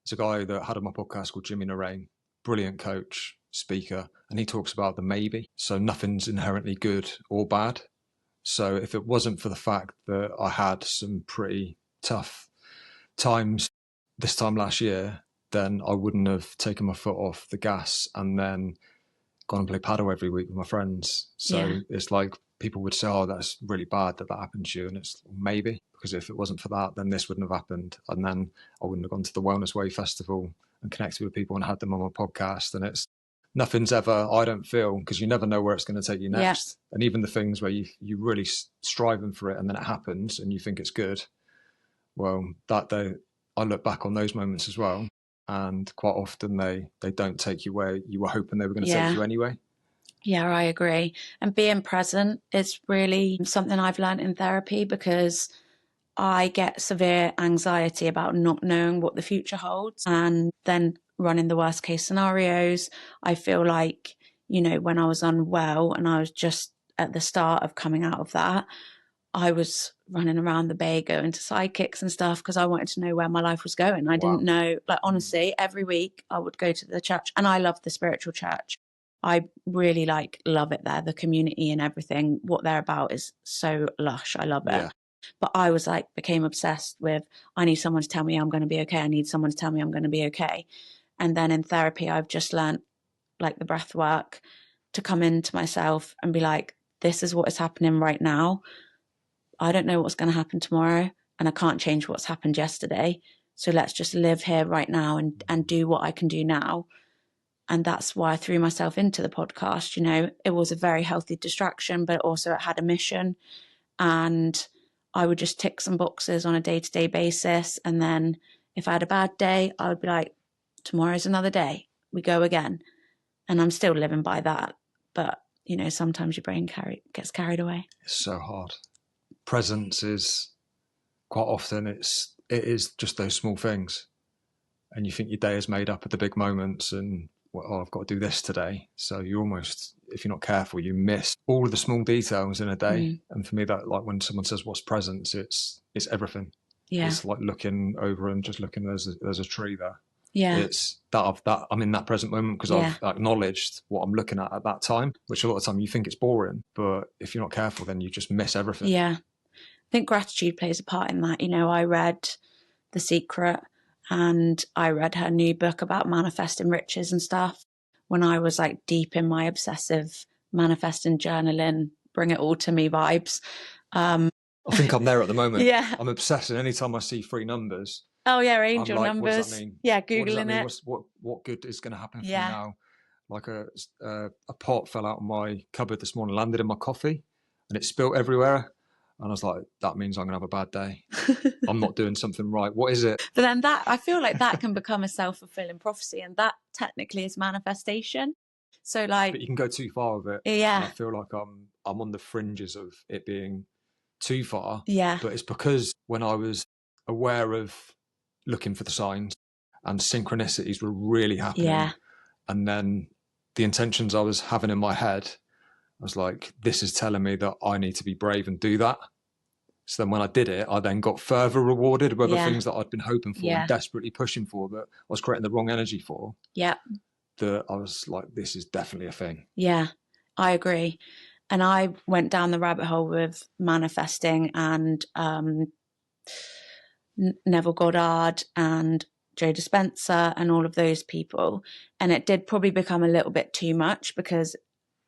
there's a guy that had on my podcast called Jimmy Narain, brilliant coach, speaker, and he talks about the maybe. So nothing's inherently good or bad. So if it wasn't for the fact that I had some pretty tough times this time last year, then I wouldn't have taken my foot off the gas and then gone and play paddle every week with my friends. So it's like people would say, oh, that's really bad that happened to you. And it's maybe, because if it wasn't for that, then this wouldn't have happened. And then I wouldn't have gone to the Wellness Way Festival and connected with people and had them on my podcast. And it's nothing's ever, I don't feel, because you never know where it's going to take you next. And even the things where you really striving for it and then it happens and you think it's good. Well, that day, I look back on those moments as well. And quite often they don't take you where you were hoping they were going to take you anyway. Yeah, I agree. And being present is really something I've learned in therapy, because I get severe anxiety about not knowing what the future holds and then running the worst case scenarios. I feel like, when I was unwell and I was just at the start of coming out of that, I was running around the bay going to psychics and stuff because I wanted to know where my life was going. I didn't know, honestly, every week I would go to the church, and I love the spiritual church. I really love it there. The community and everything, what they're about is so lush. I love it. Yeah. But I was became obsessed with, I need someone to tell me I'm going to be okay. I need someone to tell me I'm going to be okay. And then in therapy, I've just learned the breath work to come into myself and be like, this is what is happening right now. I don't know what's going to happen tomorrow, and I can't change what's happened yesterday. So let's just live here right now and do what I can do now. And that's why I threw myself into the podcast. It was a very healthy distraction, but also it had a mission. And I would just tick some boxes on a day-to-day basis. And then if I had a bad day, I would be like, tomorrow's another day. We go again. And I'm still living by that. But, sometimes your brain gets carried away. It's so hard. Presence is quite often it is just those small things. And you think your day is made up of the big moments and, I've got to do this today. So you almost, if you're not careful, you miss all of the small details in a day. And for me, that when someone says what's presence, it's everything. Yeah. It's like looking over and just looking, there's a tree there. Yeah. It's that I'm in that present moment because I've acknowledged what I'm looking at that time, which a lot of the time you think it's boring, but if you're not careful, then you just miss everything. Yeah. I think gratitude plays a part in that. I read The Secret, and I read her new book about manifesting riches and stuff when I was deep in my obsessive manifesting journaling, bring it all to me vibes. I think I'm there at the moment. Yeah. I'm obsessed, and anytime I see 3 numbers, Oh yeah, angel I'm like, numbers. what does that mean? Yeah, What does that Googling mean? it. What good is going to happen for me Yeah. now? Like a pot fell out of my cupboard this morning, landed in my coffee, and it spilt everywhere. And I was like, that means I'm going to have a bad day. I'm not doing something right. What is it? But then I feel like that can become a self-fulfilling prophecy, and that technically is manifestation. So like, But you can go too far with it. yeah. And I feel like I'm on the fringes of it being too far. Yeah. But it's because when I was aware of looking for the signs and synchronicities were really happening. Yeah. And then the intentions I was having in my head, I was like, this is telling me that I need to be brave and do that. So then when I did it, I then got further rewarded with other things that I'd been hoping for and desperately pushing for, that I was creating the wrong energy for. Yeah. That I was like, this is definitely a thing. Yeah, I agree. And I went down the rabbit hole with manifesting and Neville Goddard and Joe Dispenza and all of those people. And it did probably become a little bit too much, because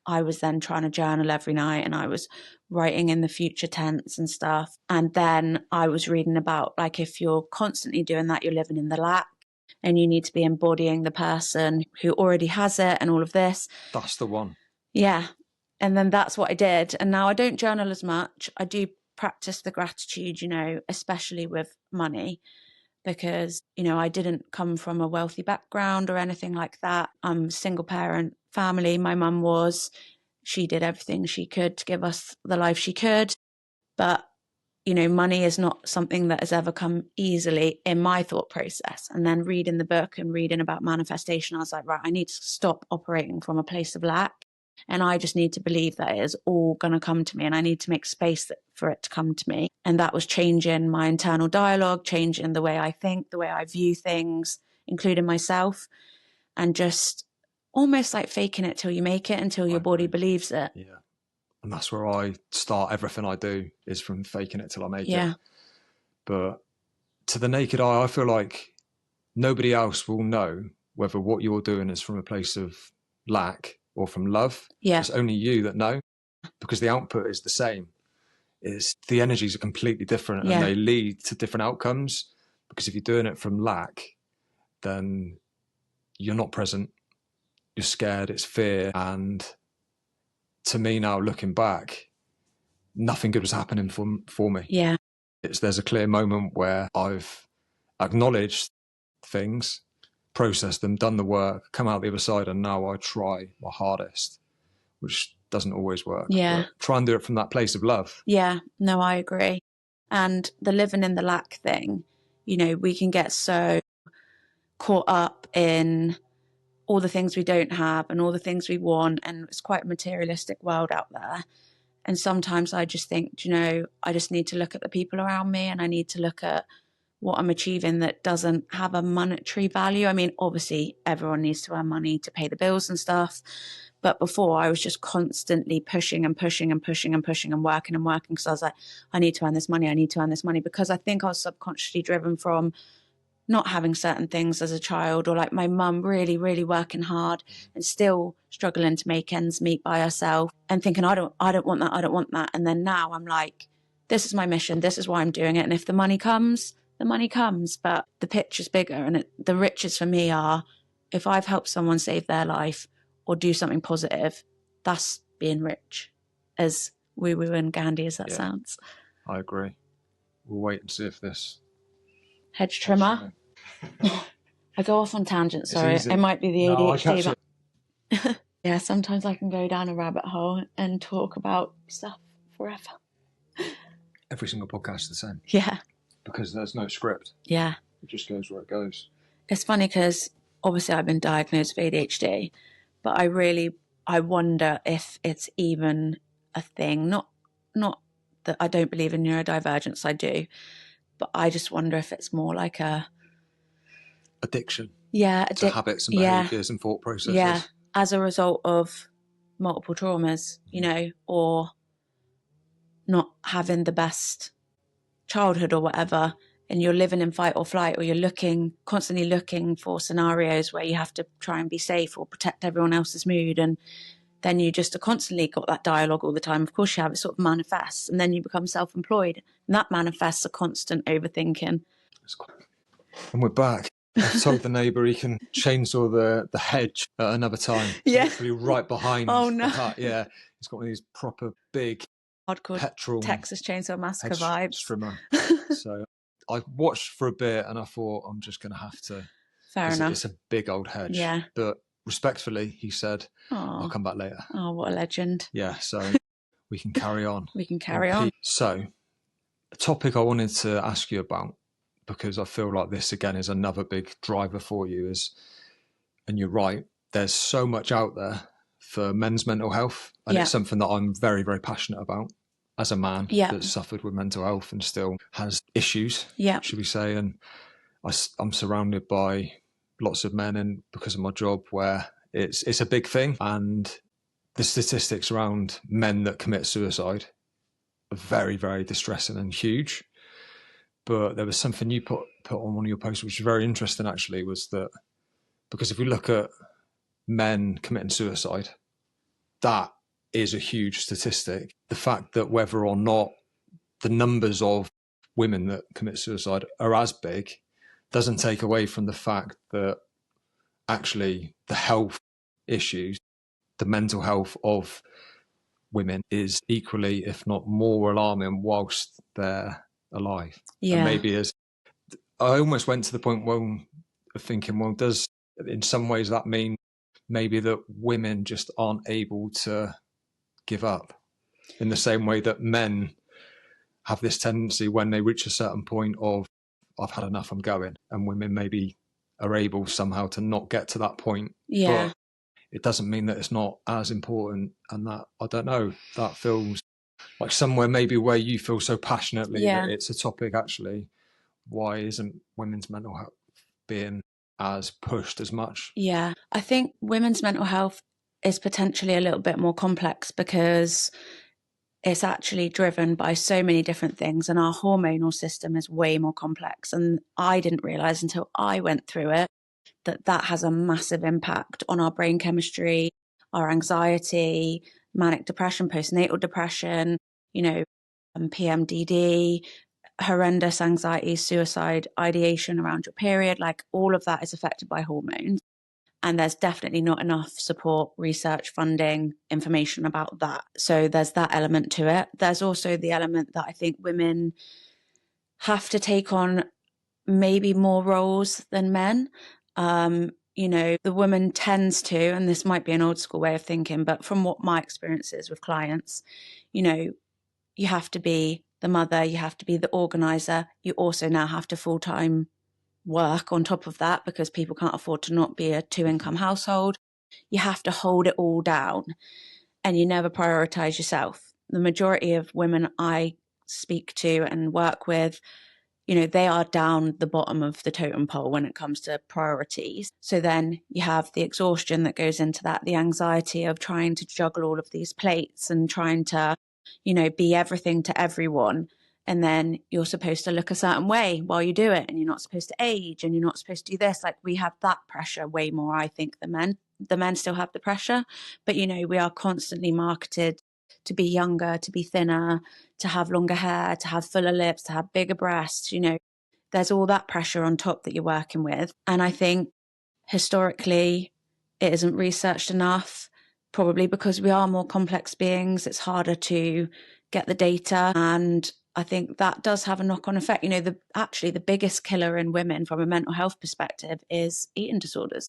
I was then trying to journal every night, and I was writing in the future tense and stuff. And then I was reading about, like, if you're constantly doing that, you're living in the lack, and you need to be embodying the person who already has it and all of this. That's the one. Yeah. And then that's what I did. And now I don't journal as much. I do practice the gratitude, especially with money, because, I didn't come from a wealthy background or anything like that. I'm a single parent family. My mum was. She did everything she could to give us the life she could. But, money is not something that has ever come easily in my thought process. And then reading the book and reading about manifestation, I was like, right, I need to stop operating from a place of lack. And I just need to believe that it is all going to come to me, and I need to make space for it to come to me. And that was changing my internal dialogue, changing the way I think, the way I view things, including myself, and just almost like faking it till you make it, until your body believes it. Yeah. And that's where I start everything I do, is from faking it till I make Yeah. it. But to the naked eye, I feel like nobody else will know whether what you're doing is from a place of lack or from love. Yeah. It's only you that know, because the output is the same. It's the energies are completely different, and they lead to different outcomes. Because if you're doing it from lack, then you're not present. You're scared. It's fear. And to me now, looking back, nothing good was happening for me. Yeah. There's a clear moment where I've acknowledged things, processed them, done the work, come out the other side, and now I try my hardest, which doesn't always work. Yeah. But try and do it from that place of love. Yeah. No, I agree. And the living in the lack thing, we can get so caught up in all the things we don't have and all the things we want, and it's quite a materialistic world out there. And sometimes I just think, I just need to look at the people around me, and I need to look at what I'm achieving that doesn't have a monetary value. I mean, obviously everyone needs to earn money to pay the bills and stuff. But before, I was just constantly pushing and pushing and pushing and pushing and working, because I was like, I need to earn this money. I need to earn this money, because I think I was subconsciously driven from not having certain things as a child, or like my mum really, really working hard and still struggling to make ends meet by herself, and thinking, I don't want that. I don't want that. And then now I'm like, this is my mission. This is why I'm doing it. And if the money comes, the money comes, but the picture's bigger. And the riches for me are, if I've helped someone save their life or do something positive, that's being rich, as woo-woo and Gandhi as that sounds. I agree. We'll wait and see if this hedge trimmer. I go off on tangents, sorry. It might be the ADHD. But yeah, sometimes I can go down a rabbit hole and talk about stuff forever. Every single podcast is the same. Yeah. Because there's no script. Yeah. It just goes where it goes. It's funny because obviously I've been diagnosed with ADHD, but I wonder if it's even a thing. Not that I don't believe in neurodivergence, I do, but I just wonder if it's more like a addiction. Yeah. To habits and behaviours and thought processes. Yeah. As a result of multiple traumas, or not having the best childhood or whatever, and you're living in fight or flight, or you're constantly looking for scenarios where you have to try and be safe or protect everyone else's mood, and then you just are constantly got that dialogue all the time. Of course you have, it sort of manifests, and then you become self-employed, and that manifests a constant overthinking. And we're back. I've told the neighbour he can chainsaw the hedge at another time. Yeah. Literally right behind the hut. Yeah. He's got one of these proper big hardcore petrol Texas Chainsaw Massacre vibes. Strimmer. So I watched for a bit and I thought, I'm just going to have to. Fair enough. It's a big old hedge. Yeah. But respectfully, he said, I'll come back later. Oh, what a legend. Yeah. So we can carry on. We can carry on. So a topic I wanted to ask you about, because I feel like this again is another big driver for you, and you're right, there's so much out there for men's mental health, and it's something that I'm very, very passionate about as a man that's suffered with mental health and still has issues, should we say. And I'm surrounded by lots of men, and because of my job, where it's a big thing, and the statistics around men that commit suicide are very, very distressing and huge. But there was something you put on one of your posts, which was very interesting, actually, was that because if we look at men committing suicide, that is a huge statistic. The fact that whether or not the numbers of women that commit suicide are as big doesn't take away from the fact that actually the health issues, the mental health of women is equally, if not more alarming whilst they're alive. Yeah. And maybe I almost went to the point of thinking, well, does in some ways that mean maybe that women just aren't able to give up in the same way that men have this tendency when they reach a certain point of, I've had enough, I'm going, and women maybe are able somehow to not get to that point. Yeah. But it doesn't mean that it's not as important, and that, I don't know, that feels like somewhere maybe where you feel so passionately that it's a topic. Actually, why isn't women's mental health being as pushed as much? Yeah, I think women's mental health is potentially a little bit more complex because it's actually driven by so many different things, and our hormonal system is way more complex. And I didn't realize until I went through it that has a massive impact on our brain chemistry, our anxiety, manic depression, postnatal depression, PMDD, horrendous anxiety, suicide, ideation around your period. Like, all of that is affected by hormones. And there's definitely not enough support, research, funding, information about that. So there's that element to it. There's also the element that I think women have to take on maybe more roles than men. The woman tends to, and this might be an old school way of thinking, but from what my experience is with clients, you have to be the mother, you have to be the organizer. You also now have to full-time work on top of that because people can't afford to not be a 2-income household. You have to hold it all down, and you never prioritize yourself. The majority of women I speak to and work with, they are down the bottom of the totem pole when it comes to priorities. So then you have the exhaustion that goes into that, the anxiety of trying to juggle all of these plates and trying to, be everything to everyone. And then you're supposed to look a certain way while you do it, and you're not supposed to age, and you're not supposed to do this. Like, we have that pressure way more, I think, than men. The men still have the pressure, but, we are constantly marketed to be younger, to be thinner, to have longer hair, to have fuller lips, to have bigger breasts. There's all that pressure on top that you're working with. And I think historically it isn't researched enough, probably because we are more complex beings. It's harder to get the data. And I think that does have a knock-on effect. The biggest killer in women from a mental health perspective is eating disorders.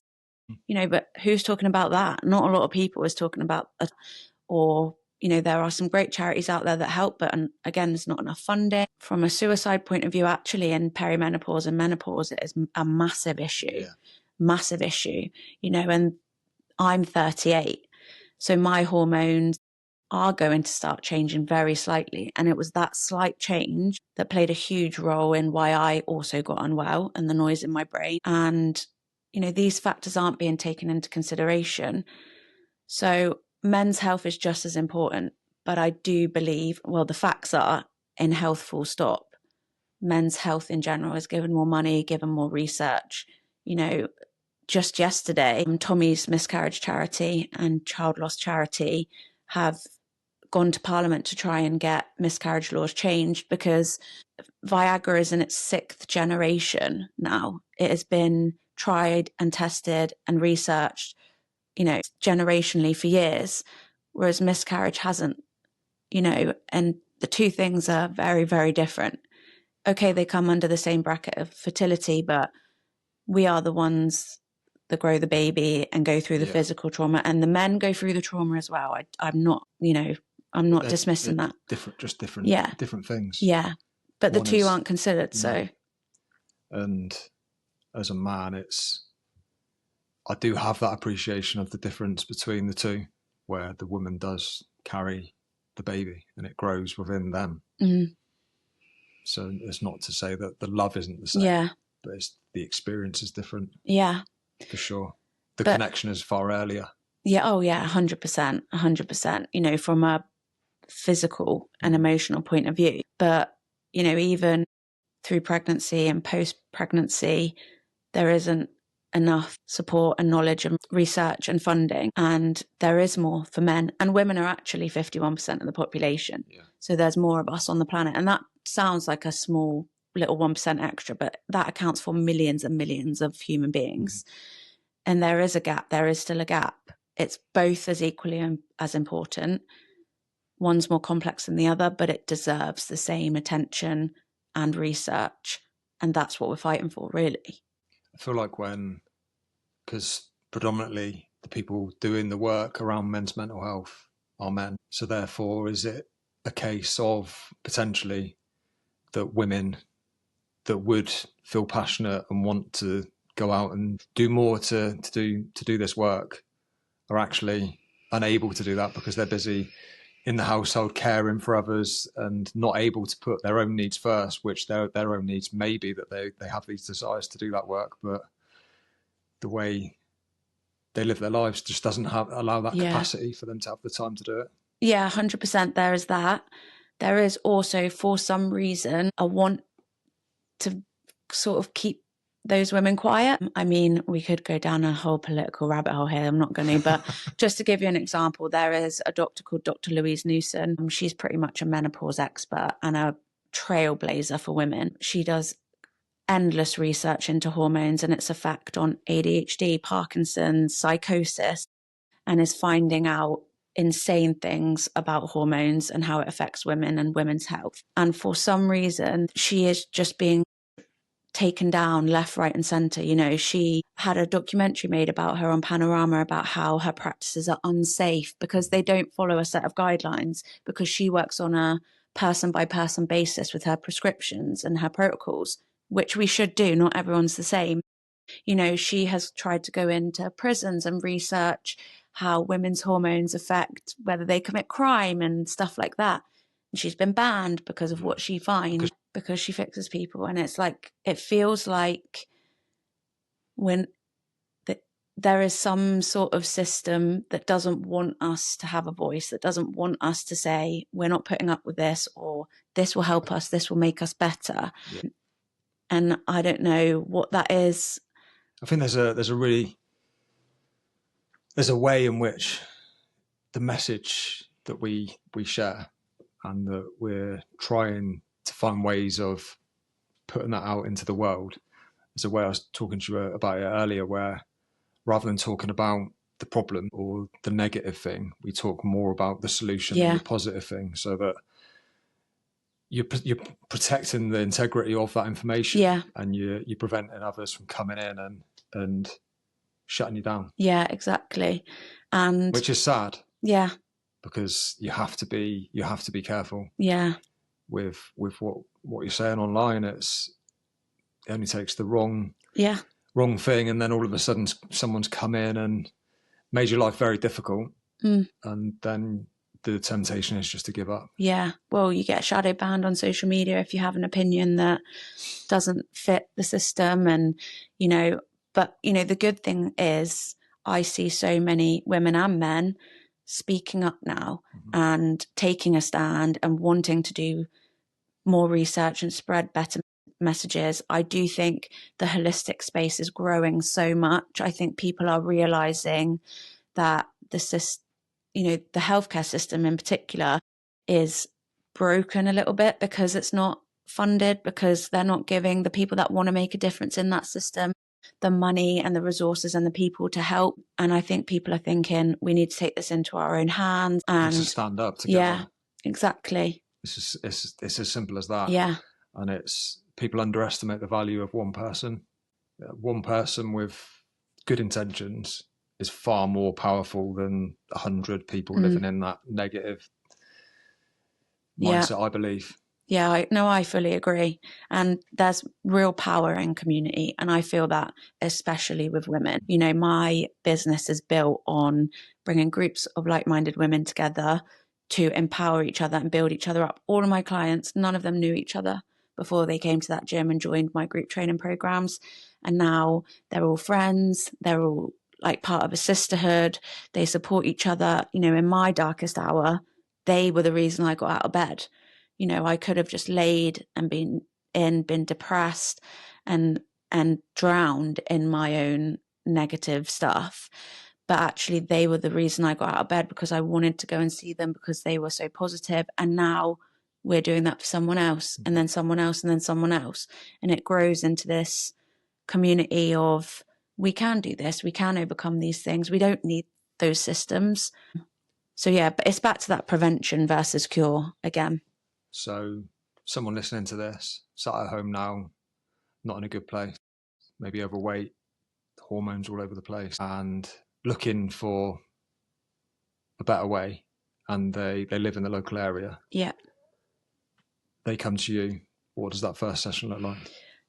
But who's talking about that? Not a lot of people is talking about it. Or, there are some great charities out there that help, but again, there's not enough funding. From a suicide point of view, actually, in perimenopause and menopause, it is a massive issue. Massive issue, and I'm 38. So my hormones are going to start changing very slightly. And it was that slight change that played a huge role in why I also got unwell and the noise in my brain. And, these factors aren't being taken into consideration. So men's health is just as important. But I do believe, the facts are, in health full stop, men's health in general is given more money, given more research. just yesterday, Tommy's miscarriage charity and child loss charity have gone to Parliament to try and get miscarriage laws changed, because Viagra is in its 6th generation now. It has been tried and tested and researched, generationally for years, whereas miscarriage hasn't, and the two things are very, very different. Okay, they come under the same bracket of fertility, but we are the ones that grow the baby and go through the physical trauma, and the men go through the trauma as well. I'm not, I'm not dismissing that. Different things. Yeah. But the two aren't considered. So. And as a man, I do have that appreciation of the difference between the two, where the woman does carry the baby and it grows within them. Mm. So it's not to say that the love isn't the same, but the experience is different. Yeah. For sure. The connection is far earlier. Yeah. Oh yeah. 100%. 100%, from a physical and emotional point of view. But, even through pregnancy and post-pregnancy, there isn't enough support and knowledge and research and funding. And there is more for men, and women are actually 51% of the population. Yeah. So there's more of us on the planet. And that sounds like a small little 1% extra, but that accounts for millions and millions of human beings. Mm-hmm. And there is a gap. There is still a gap. It's both as equally as important. One's more complex than the other, but it deserves the same attention and research. And that's what we're fighting for, really. I feel like because predominantly the people doing the work around men's mental health are men. So therefore, is it a case of potentially that women that would feel passionate and want to go out and do more to do this work are actually unable to do that because they're busy in the household caring for others and not able to put their own needs first, which their own needs may be that they have these desires to do that work, but the way they live their lives just doesn't allow that capacity for them to have the time to do it. Yeah, 100%. There is that. There is also, for some reason, a want to sort of keep those women quiet. I mean, we could go down a whole political rabbit hole here. I'm not going to, but just to give you an example, there is a doctor called Dr. Louise Newson. She's pretty much a menopause expert and a trailblazer for women. She does endless research into hormones and its effect on ADHD, Parkinson's, psychosis, and is finding out insane things about hormones and how it affects women and women's health. And for some reason, she is just being taken down left, right and centre. She had a documentary made about her on Panorama about how her practices are unsafe because they don't follow a set of guidelines, because she works on a person by person basis with her prescriptions and her protocols, which we should do. Not everyone's the same. She has tried to go into prisons and research how women's hormones affect whether they commit crime and stuff like that. And she's been banned because of what she finds, because she fixes people. And it's like, it feels like when there is some sort of system that doesn't want us to have a voice, that doesn't want us to say, we're not putting up with this, or this will help us, this will make us better. Yeah. And I don't know what that is. I think there's a way in which the message that we share and that we're trying to find ways of putting that out into the world. There's a way I was talking to you about it earlier, where rather than talking about the problem or the negative thing, we talk more about the solution and the positive thing, so that you're protecting the integrity of that information, and you're preventing others from coming in and shutting you down. Yeah, exactly. And which is sad. Yeah. Because you have to be careful. Yeah. With what you're saying online, it only takes the wrong thing, and then all of a sudden someone's come in and made your life very difficult, and then the temptation is just to give up. Yeah. Well, you get shadow banned on social media if you have an opinion that doesn't fit the system, and but the good thing is I see so many women and men speaking up now and taking a stand and wanting to do more research and spread better messages. I do think the holistic space is growing so much. I think people are realizing that the healthcare system in particular is broken a little bit because it's not funded, because they're not giving the people that want to make a difference in that system the money and the resources and the people to help. And I think people are thinking we need to take this into our own hands and to stand up together. Yeah, exactly. It's as simple as that. Yeah. And it's, people underestimate the value of one person. One person with good intentions is far more powerful than 100 people living in that negative mindset, I believe. Yeah, I fully agree. And there's real power in community. And I feel that especially with women. You know, my business is built on bringing groups of like-minded women together to empower each other and build each other up. All of my clients, none of them knew each other before they came to that gym and joined my group training programs. And now they're all friends. They're all like part of a sisterhood. They support each other. You know, in my darkest hour, they were the reason I got out of bed. You know, I could have just laid and been depressed and drowned in my own negative stuff. But actually they were the reason I got out of bed, because I wanted to go and see them because they were so positive. And now we're doing that for someone else, and then someone else, and then someone else. And it grows into this community of, we can do this, we can overcome these things. We don't need those systems. So yeah, but it's back to that prevention versus cure again. So someone listening to this, sat at home now, not in a good place, maybe overweight, hormones all over the place, and looking for a better way, and they live in the local area. Yeah. They come to you. What does that first session look like?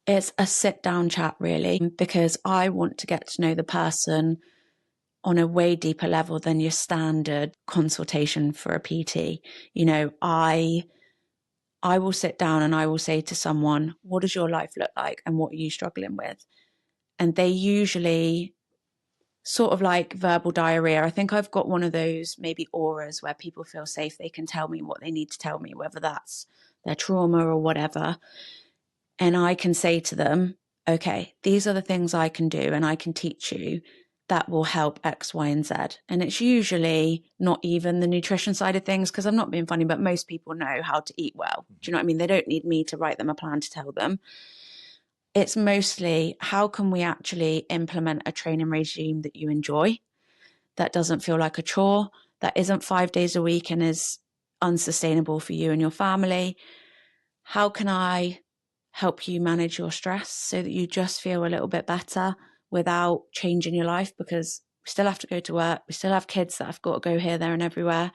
It's a sit-down chat, really, because I want to get to know the person on a way deeper level than your standard consultation for a PT. You know, I will sit down and I will say to someone, what does your life look like and what are you struggling with? And they usually sort of like verbal diarrhea. I think I've got one of those maybe auras where people feel safe. They can tell me what they need to tell me, whether that's their trauma or whatever. And I can say to them, okay, these are the things I can do and I can teach you that will help X, Y, and Z. And it's usually not even the nutrition side of things, because I'm not being funny, but most people know how to eat well. Do you know what I mean? They don't need me to write them a plan to tell them. It's mostly, how can we actually implement a training regime that you enjoy, that doesn't feel like a chore, that isn't 5 days a week and is unsustainable for you and your family? How can I help you manage your stress so that you just feel a little bit better without changing your life? Because we still have to go to work. We still have kids that have got to go here, there, and everywhere.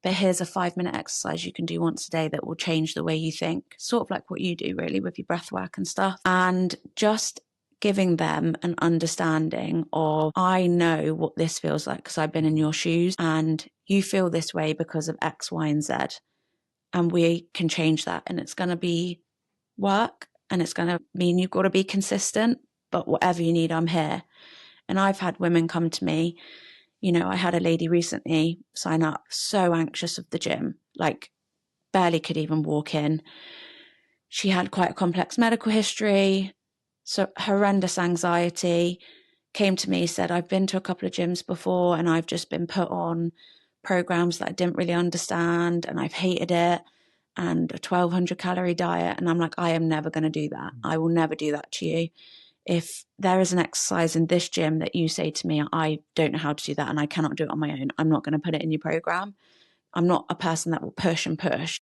But here's a 5-minute exercise you can do once a day that will change the way you think. Sort of like what you do, really, with your breath work and stuff. And just giving them an understanding of, I know what this feels like because I've been in your shoes, and you feel this way because of X, Y, and Z. And we can change that. And it's going to be work, and it's going to mean you've got to be consistent, but whatever you need, I'm here. And I've had women come to me. You know, I had a lady recently sign up, so anxious of the gym, like barely could even walk in. She had quite a complex medical history, so horrendous anxiety. Came to me, said, I've been to a couple of gyms before and I've just been put on programs that I didn't really understand and I've hated it, and a 1,200 calorie diet. And I'm like, I am never going to do that. I will never do that to you. If there is an exercise in this gym that you say to me, I don't know how to do that and I cannot do it on my own, I'm not going to put it in your program. I'm not a person that will push and push.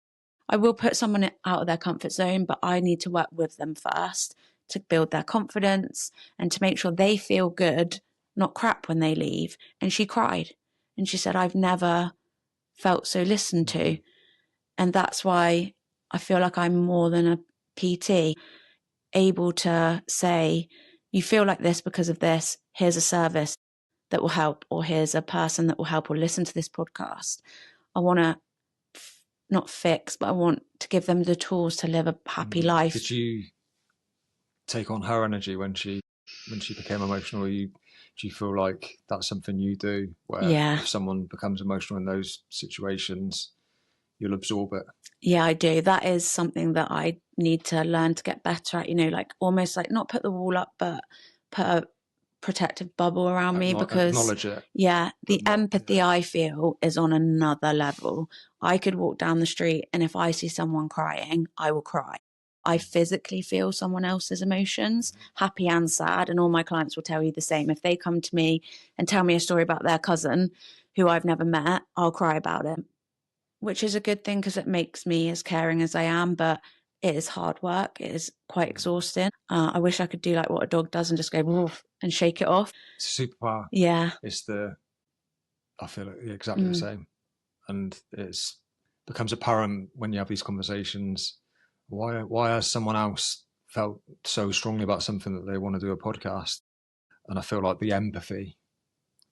I will put someone out of their comfort zone, but I need to work with them first to build their confidence and to make sure they feel good, not crap when they leave. And she cried and she said, I've never felt so listened to. And that's why I feel like I'm more than a PT, able to say, you feel like this because of this, here's a service that will help, or here's a person that will help, or listen to this podcast. I want to not fix, but I want to give them the tools to live a happy life. Did you take on her energy when she became emotional? Do you feel like that's something you do, where if someone becomes emotional in those situations, you'll absorb it. Yeah, I do. That is something that I need to learn to get better at, like almost like not put the wall up, but put a protective bubble around me, because acknowledge it. Yeah, the empathy I feel is on another level. I could walk down the street and if I see someone crying, I will cry. I physically feel someone else's emotions, happy and sad, and all my clients will tell you the same. If they come to me and tell me a story about their cousin who I've never met, I'll cry about it, which is a good thing because it makes me as caring as I am, but it is hard work. It is quite exhausting. I wish I could do like what a dog does and just go woof and shake it off. It's a superpower. Yeah. I feel exactly the same. And it's becomes apparent when you have these conversations. Why has someone else felt so strongly about something that they want to do a podcast? And I feel like the empathy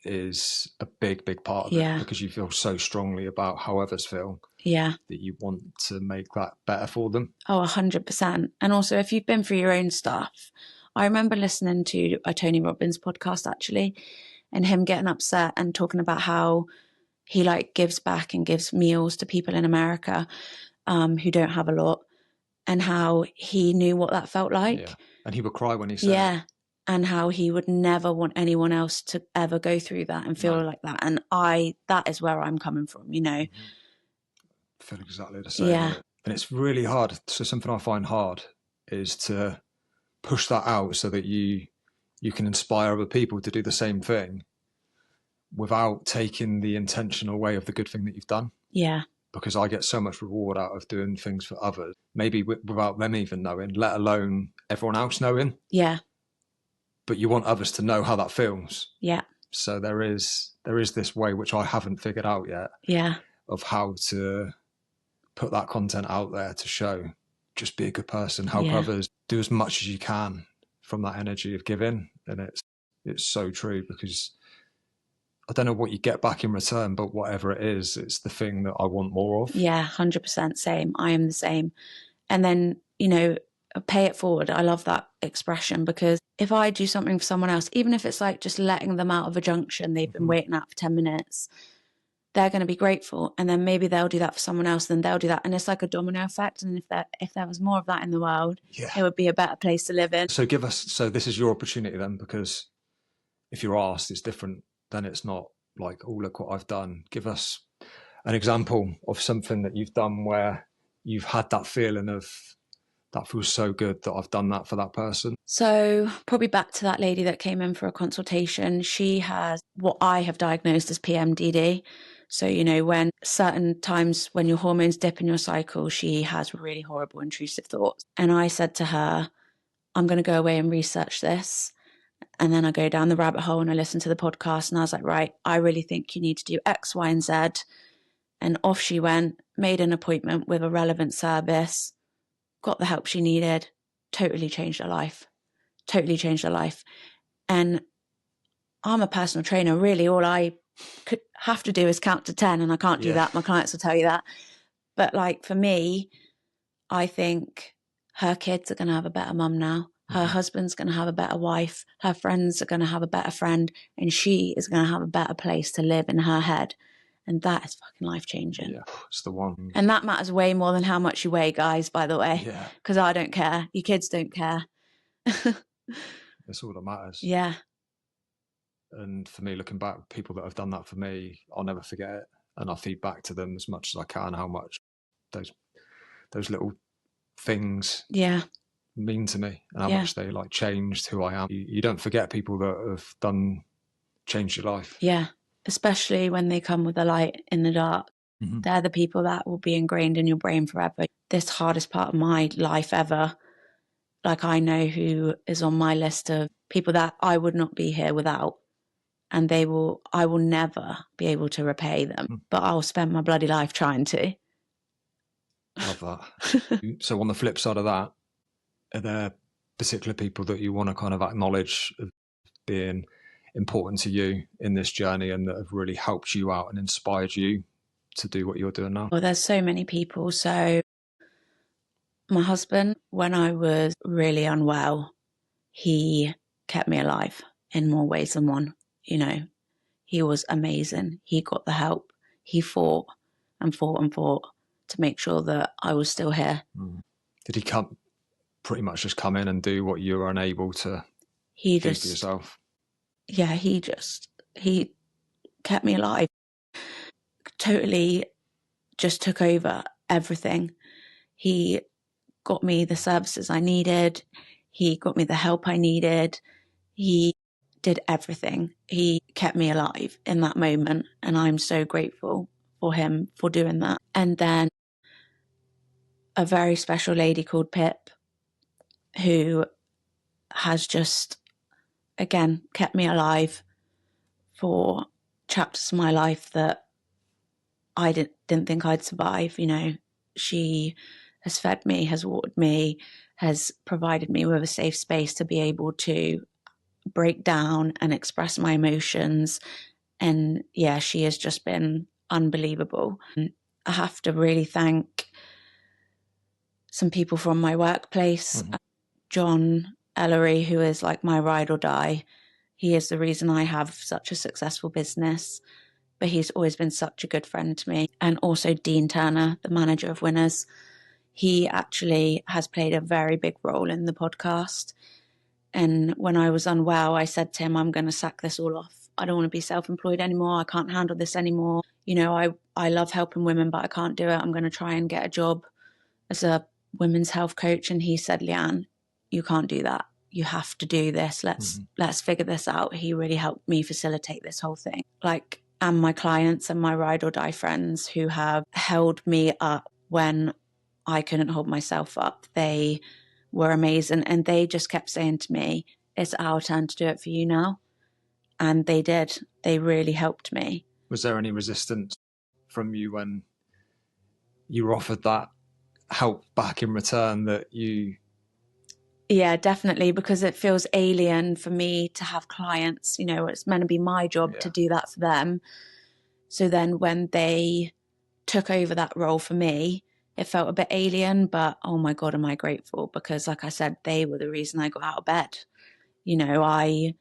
is a big part of it, because you feel so strongly about how others feel that you want to make that better for them. 100%. And also, if you've been through your own stuff, I remember listening to a Tony Robbins podcast actually, and him getting upset and talking about how he like gives back and gives meals to people in America who don't have a lot, and how he knew what that felt like. And he would cry when he said it. And how he would never want anyone else to ever go through that and feel like that. And that is where I'm coming from, I feel exactly the same. And it's really hard. So something I find hard is to push that out so that you can inspire other people to do the same thing without taking the intention away of the good thing that you've done. Yeah. Because I get so much reward out of doing things for others, maybe without them even knowing, let alone everyone else knowing. Yeah. But you want others to know how that feels. Yeah. So there is this way, which I haven't figured out yet. Yeah. Of how to put that content out there to show, just be a good person, help others, do as much as you can from that energy of giving. And it's so true, because I don't know what you get back in return, but whatever it is, it's the thing that I want more of. Yeah, 100% same. I am the same. And then, pay it forward. I love that expression, because if I do something for someone else, even if it's like just letting them out of a junction they've been waiting at for 10 minutes, they're going to be grateful. And then maybe they'll do that for someone else, then they'll do that. And it's like a domino effect. And if there was more of that in the world, it would be a better place to live in. So this is your opportunity then, because if you're asked, it's different. Then it's not like, oh, look what I've done. Give us an example of something that you've done where you've had that feeling of, that feels so good that I've done that for that person. So probably back to that lady that came in for a consultation. She has what I have diagnosed as PMDD. So, when certain times when your hormones dip in your cycle, she has really horrible intrusive thoughts. And I said to her, I'm going to go away and research this. And then I go down the rabbit hole and I listen to the podcast, and I was like, right, I really think you need to do X, Y, and Z. And off she went, made an appointment with a relevant service, got the help she needed, totally changed her life. And I'm a personal trainer. Really, all I could have to do is count to 10, and I can't do that. My clients will tell you that. But like for me, I think her kids are going to have a better mum now. Her husband's going to have a better wife. Her friends are going to have a better friend. And she is going to have a better place to live in her head. And that is fucking life-changing. Yeah, it's the one. And that matters way more than how much you weigh, guys, by the way. Yeah. Because I don't care. Your kids don't care. It's all that matters. Yeah. And for me, looking back, people that have done that for me, I'll never forget it. And I'll feed back to them as much as I can how much those little things mean to me, and how much they like changed who I am. You don't forget people that have changed your life. Yeah. Especially when they come with a light in the dark. They're the people that will be ingrained in your brain forever. This hardest part of my life ever, like I know who is on my list of people that I would not be here without. And I will never be able to repay them, but I'll spend my bloody life trying to. Love that. So on the flip side of that, are there particular people that you want to kind of acknowledge of being important to you in this journey and that have really helped you out and inspired you to do what you're doing now? Well, there's so many people. So my husband, when I was really unwell, he kept me alive in more ways than one. He was amazing. He got the help. He fought and fought and fought to make sure that I was still here. Did he pretty much just come in and do what you were unable to He do just, for yourself? Yeah, he kept me alive. Totally just took over everything. He got me the services I needed. He got me the help I needed. He did everything. He kept me alive in that moment, and I'm so grateful for him for doing that. And then a very special lady called Pip, who has just, again, kept me alive for chapters of my life that I didn't think I'd survive. You know, she has fed me, has watered me, has provided me with a safe space to be able to break down and express my emotions. And yeah, she has just been unbelievable. I have to really thank some people from my workplace. John Ellery, who is like my ride or die. He is the reason I have such a successful business, but he's always been such a good friend to me. And also Dean Turner, the manager of Winners. He actually has played a very big role in the podcast. And when I was unwell, I said to him, I'm going to sack this all off. I don't want to be self-employed anymore. I can't handle this anymore. You know, I love helping women, but I can't do it. I'm going to try and get a job as a women's health coach. And he said, Leanne, you can't do that. You have to do this. Let's figure this out. He really helped me facilitate this whole thing. And my clients and my ride or die friends who have held me up when I couldn't hold myself up. They were amazing. And they just kept saying to me, it's our turn to do it for you now. And they did. They really helped me. Was there any resistance from you when you were offered that help back in return that you... Yeah, definitely, because it feels alien for me to have clients. You know, it's meant to be my job to do that for them. So then when they took over that role for me, it felt a bit alien, but oh my God, am I grateful, because like I said, they were the reason I got out of bed. You know, I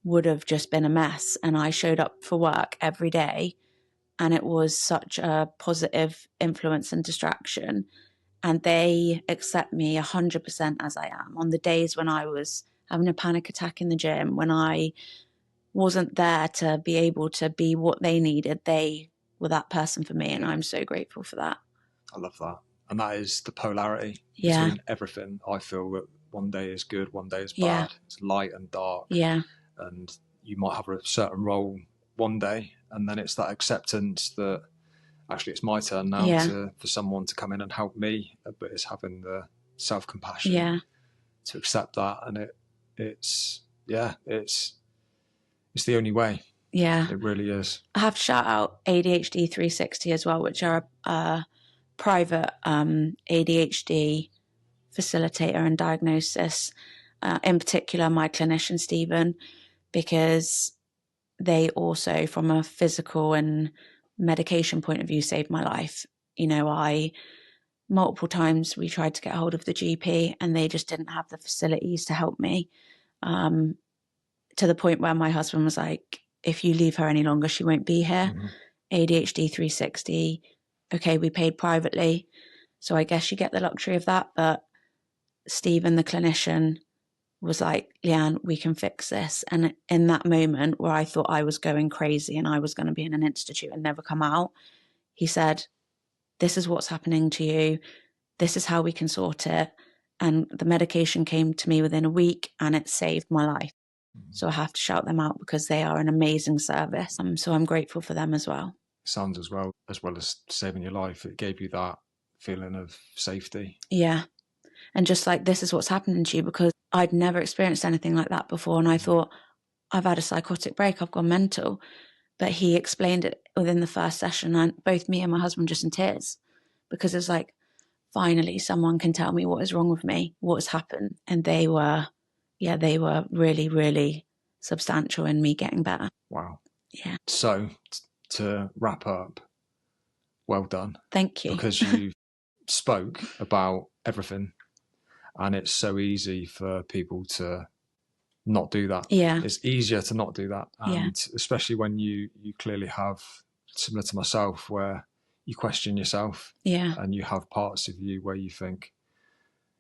would have just been a mess, and I showed up for work every day, and it was such a positive influence and distraction. And they accept me 100% as I am. On the days when I was having a panic attack in the gym, when I wasn't there to be able to be what they needed, they were that person for me. And I'm so grateful for that. I love that. And that is the polarity between everything. I feel that one day is good, one day is bad. It's light and dark. And you might have a certain role one day, and then it's that acceptance that actually it's my turn now for someone to come in and help me, but it's having the self-compassion to accept that. And it's the only way. It really is. I have to shout out ADHD 360 as well, which are a private ADHD facilitator and diagnosis, in particular my clinician Stephen, because they also, from a physical and medication point of view, saved my life. You know, multiple times we tried to get hold of the GP and they just didn't have the facilities to help me, to the point where my husband was like, if you leave her any longer, she won't be here. ADHD 360. Okay, we paid privately, so I guess you get the luxury of that. But Stephen, the clinician, was like, Leanne, we can fix this. And in that moment where I thought I was going crazy and I was going to be in an institute and never come out, he said, this is what's happening to you. This is how we can sort it. And the medication came to me within a week and it saved my life. So I have to shout them out because they are an amazing service. So I'm grateful for them as well. Sounds as well as saving your life, it gave you that feeling of safety. Yeah. And just like, this is what's happening to you, because I'd never experienced anything like that before. And I thought, I've had a psychotic break, I've gone mental. But he explained it within the first session, and both me and my husband just in tears, because it's like, finally someone can tell me what is wrong with me, what has happened. And they were really, really substantial in me getting better. Wow. Yeah. So to wrap up, well done. Thank you. Because you spoke about everything, and it's so easy for people to not do that. Yeah. It's easier to not do that. And especially when you clearly have, similar to myself, where you question yourself. Yeah. And you have parts of you where you think,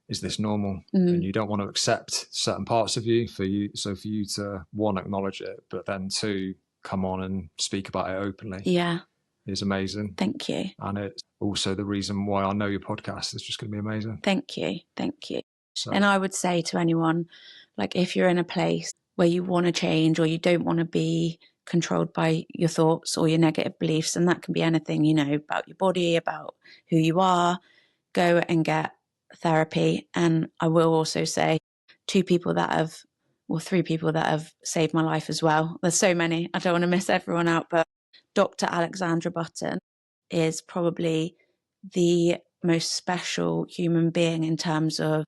is this normal? Mm. And you don't want to accept certain parts of you. So for you to, one, acknowledge it, but then two, come on and speak about it openly. Yeah. Is amazing. Thank you. And it's also the reason why I know your podcast is just going to be amazing. Thank you. Thank you. So, and I would say to anyone, like, if you're in a place where you want to change or you don't want to be controlled by your thoughts or your negative beliefs, and that can be anything, you know, about your body, about who you are, go and get therapy. And I will also say three people that have saved my life as well. There's so many, I don't want to miss everyone out, but Dr. Alexandra Button is probably the most special human being in terms of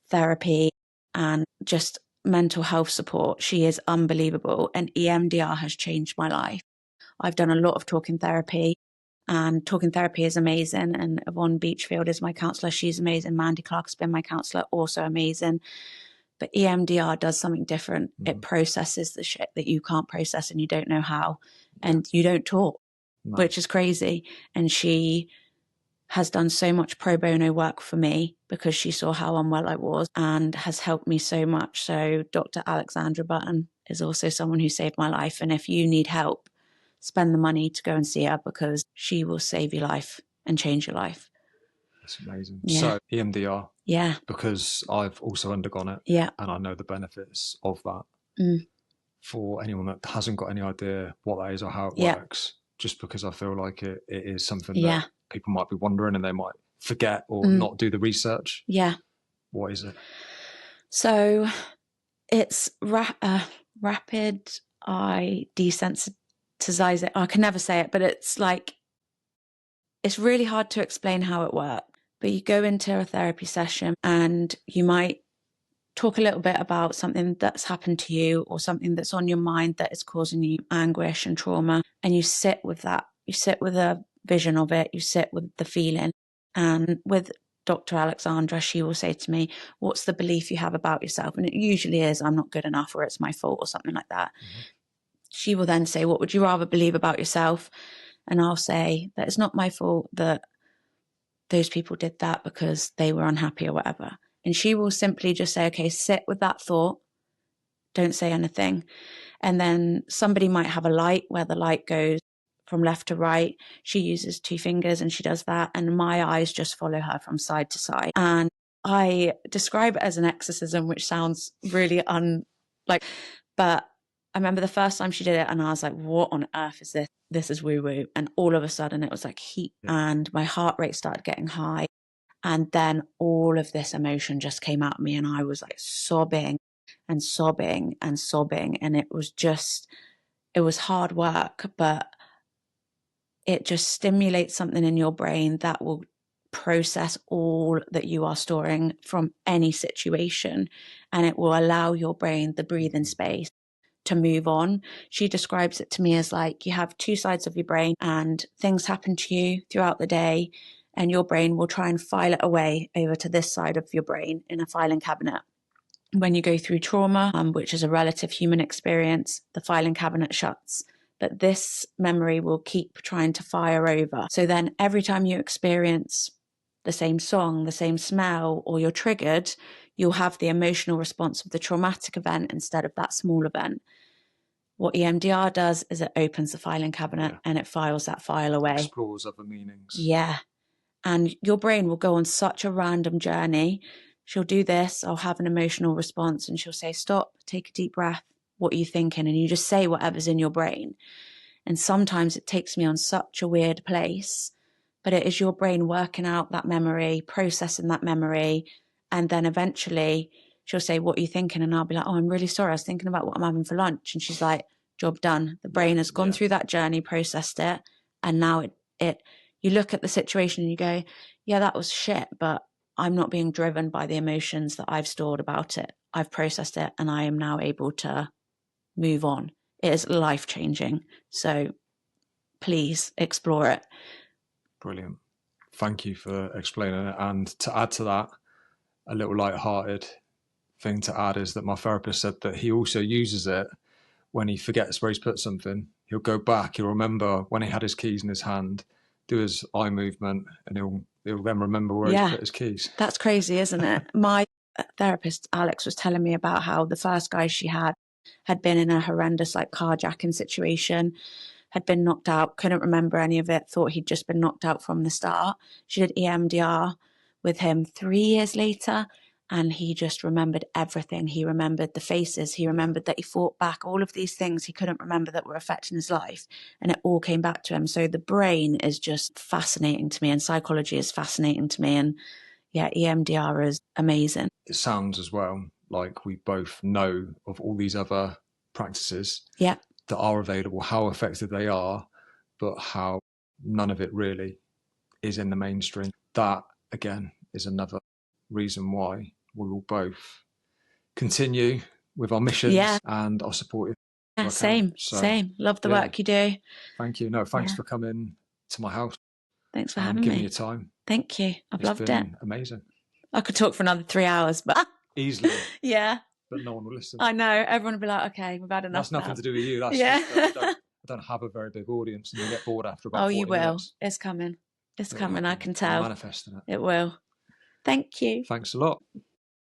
therapy and just mental health support. She is unbelievable, and EMDR has changed my life. I've done a lot of talking therapy, and talking therapy is amazing. And Yvonne Beachfield is my counsellor. She's amazing. Mandy Clark has been my counsellor, also amazing. But EMDR does something different. It processes the shit that you can't process and you don't know how, and you don't talk, which is crazy. And she has done so much pro bono work for me because she saw how unwell I was and has helped me so much. So Dr. Alexandra Button is also someone who saved my life. And if you need help, spend the money to go and see her, because she will save your life and change your life. That's amazing. Yeah. So EMDR, Yeah. because I've also undergone it, Yeah. and I know the benefits of that. Mm. For anyone that hasn't got any idea what that is or how it Yeah. works, just because I feel like it is something Yeah. that people might be wondering and they might forget or not do the research. Yeah. What is it? So it's rapid eye desensitization. I can never say it, but it's like, it's really hard to explain how it works. But you go into a therapy session and you might talk a little bit about something that's happened to you or something that's on your mind that is causing you anguish and trauma. And you sit with that. You sit with a vision of it. You sit with the feeling. And with Dr. Alexandra, she will say to me, what's the belief you have about yourself? And it usually is, I'm not good enough, or it's my fault, or something like that. She will then say, what would you rather believe about yourself? And I'll say that it's not my fault that those people did that because they were unhappy or whatever. And she will simply just say, okay, sit with that thought. Don't say anything. And then somebody might have a light where the light goes from left to right. She uses 2 fingers and she does that. And my eyes just follow her from side to side. And I describe it as an exorcism, which sounds really but I remember the first time she did it and I was like, what on earth is this? This is woo woo. And all of a sudden it was like heat and my heart rate started getting high. And then all of this emotion just came out of me and I was like sobbing and sobbing and sobbing. And it was hard work, but it just stimulates something in your brain that will process all that you are storing from any situation. And it will allow your brain the breathing space to move on. She describes it to me as like you have 2 sides of your brain and things happen to you throughout the day and your brain will try and file it away over to this side of your brain in a filing cabinet. When you go through trauma, which is a relative human experience, the filing cabinet shuts. But this memory will keep trying to fire over. So then every time you experience the same song, the same smell, or you're triggered, you'll have the emotional response of the traumatic event instead of that small event. What EMDR does is it opens the filing cabinet and it files that file away. Explores other meanings. Yeah. And your brain will go on such a random journey. She'll do this, I'll have an emotional response, and she'll say, stop, take a deep breath. What are you thinking? And you just say whatever's in your brain. And sometimes it takes me on such a weird place, but it is your brain working out that memory, processing that memory. And then eventually she'll say, what are you thinking? And I'll be like, oh, I'm really sorry. I was thinking about what I'm having for lunch. And she's like, job done. The brain has gone through that journey, processed it. And now you look at the situation and you go, yeah, that was shit, but I'm not being driven by the emotions that I've stored about it. I've processed it and I am now able to move on. It is life-changing. So please explore it. Brilliant. Thank you for explaining it. And to add to that, a little light-hearted thing to add is that my therapist said that he also uses it when he forgets where he's put something. He'll go back, he'll remember when he had his keys in his hand, do his eye movement, and he'll then remember where he's put his keys. That's crazy, isn't it? My therapist, Alex, was telling me about how the first guy she had been in a horrendous like carjacking situation, had been knocked out, couldn't remember any of it, thought he'd just been knocked out from the start. She did EMDR with him 3 years later, and he just remembered everything. He remembered the faces. He remembered that he fought back, all of these things he couldn't remember that were affecting his life. And it all came back to him. So the brain is just fascinating to me, and psychology is fascinating to me. And yeah, EMDR is amazing. It sounds as well like we both know of all these other practices that are available, how effective they are, but how none of it really is in the mainstream. That, again, is another reason why we will both continue with our missions and I'll support you. Yeah, same. Love the work you do. Thank you. No, thanks for coming to my house. Thanks for having me. Giving your time. Thank you. I've loved it. Amazing. I could talk for another 3 hours, but easily. Yeah. But no one will listen. I know. Everyone will be like, okay, we've had enough. That's nothing now. to do with you. That's just, I don't have a very big audience, and you get bored after about 40 you will. minutes. It's coming. It's coming. I can tell. I'm manifesting it. It will. Thank you. Thanks a lot.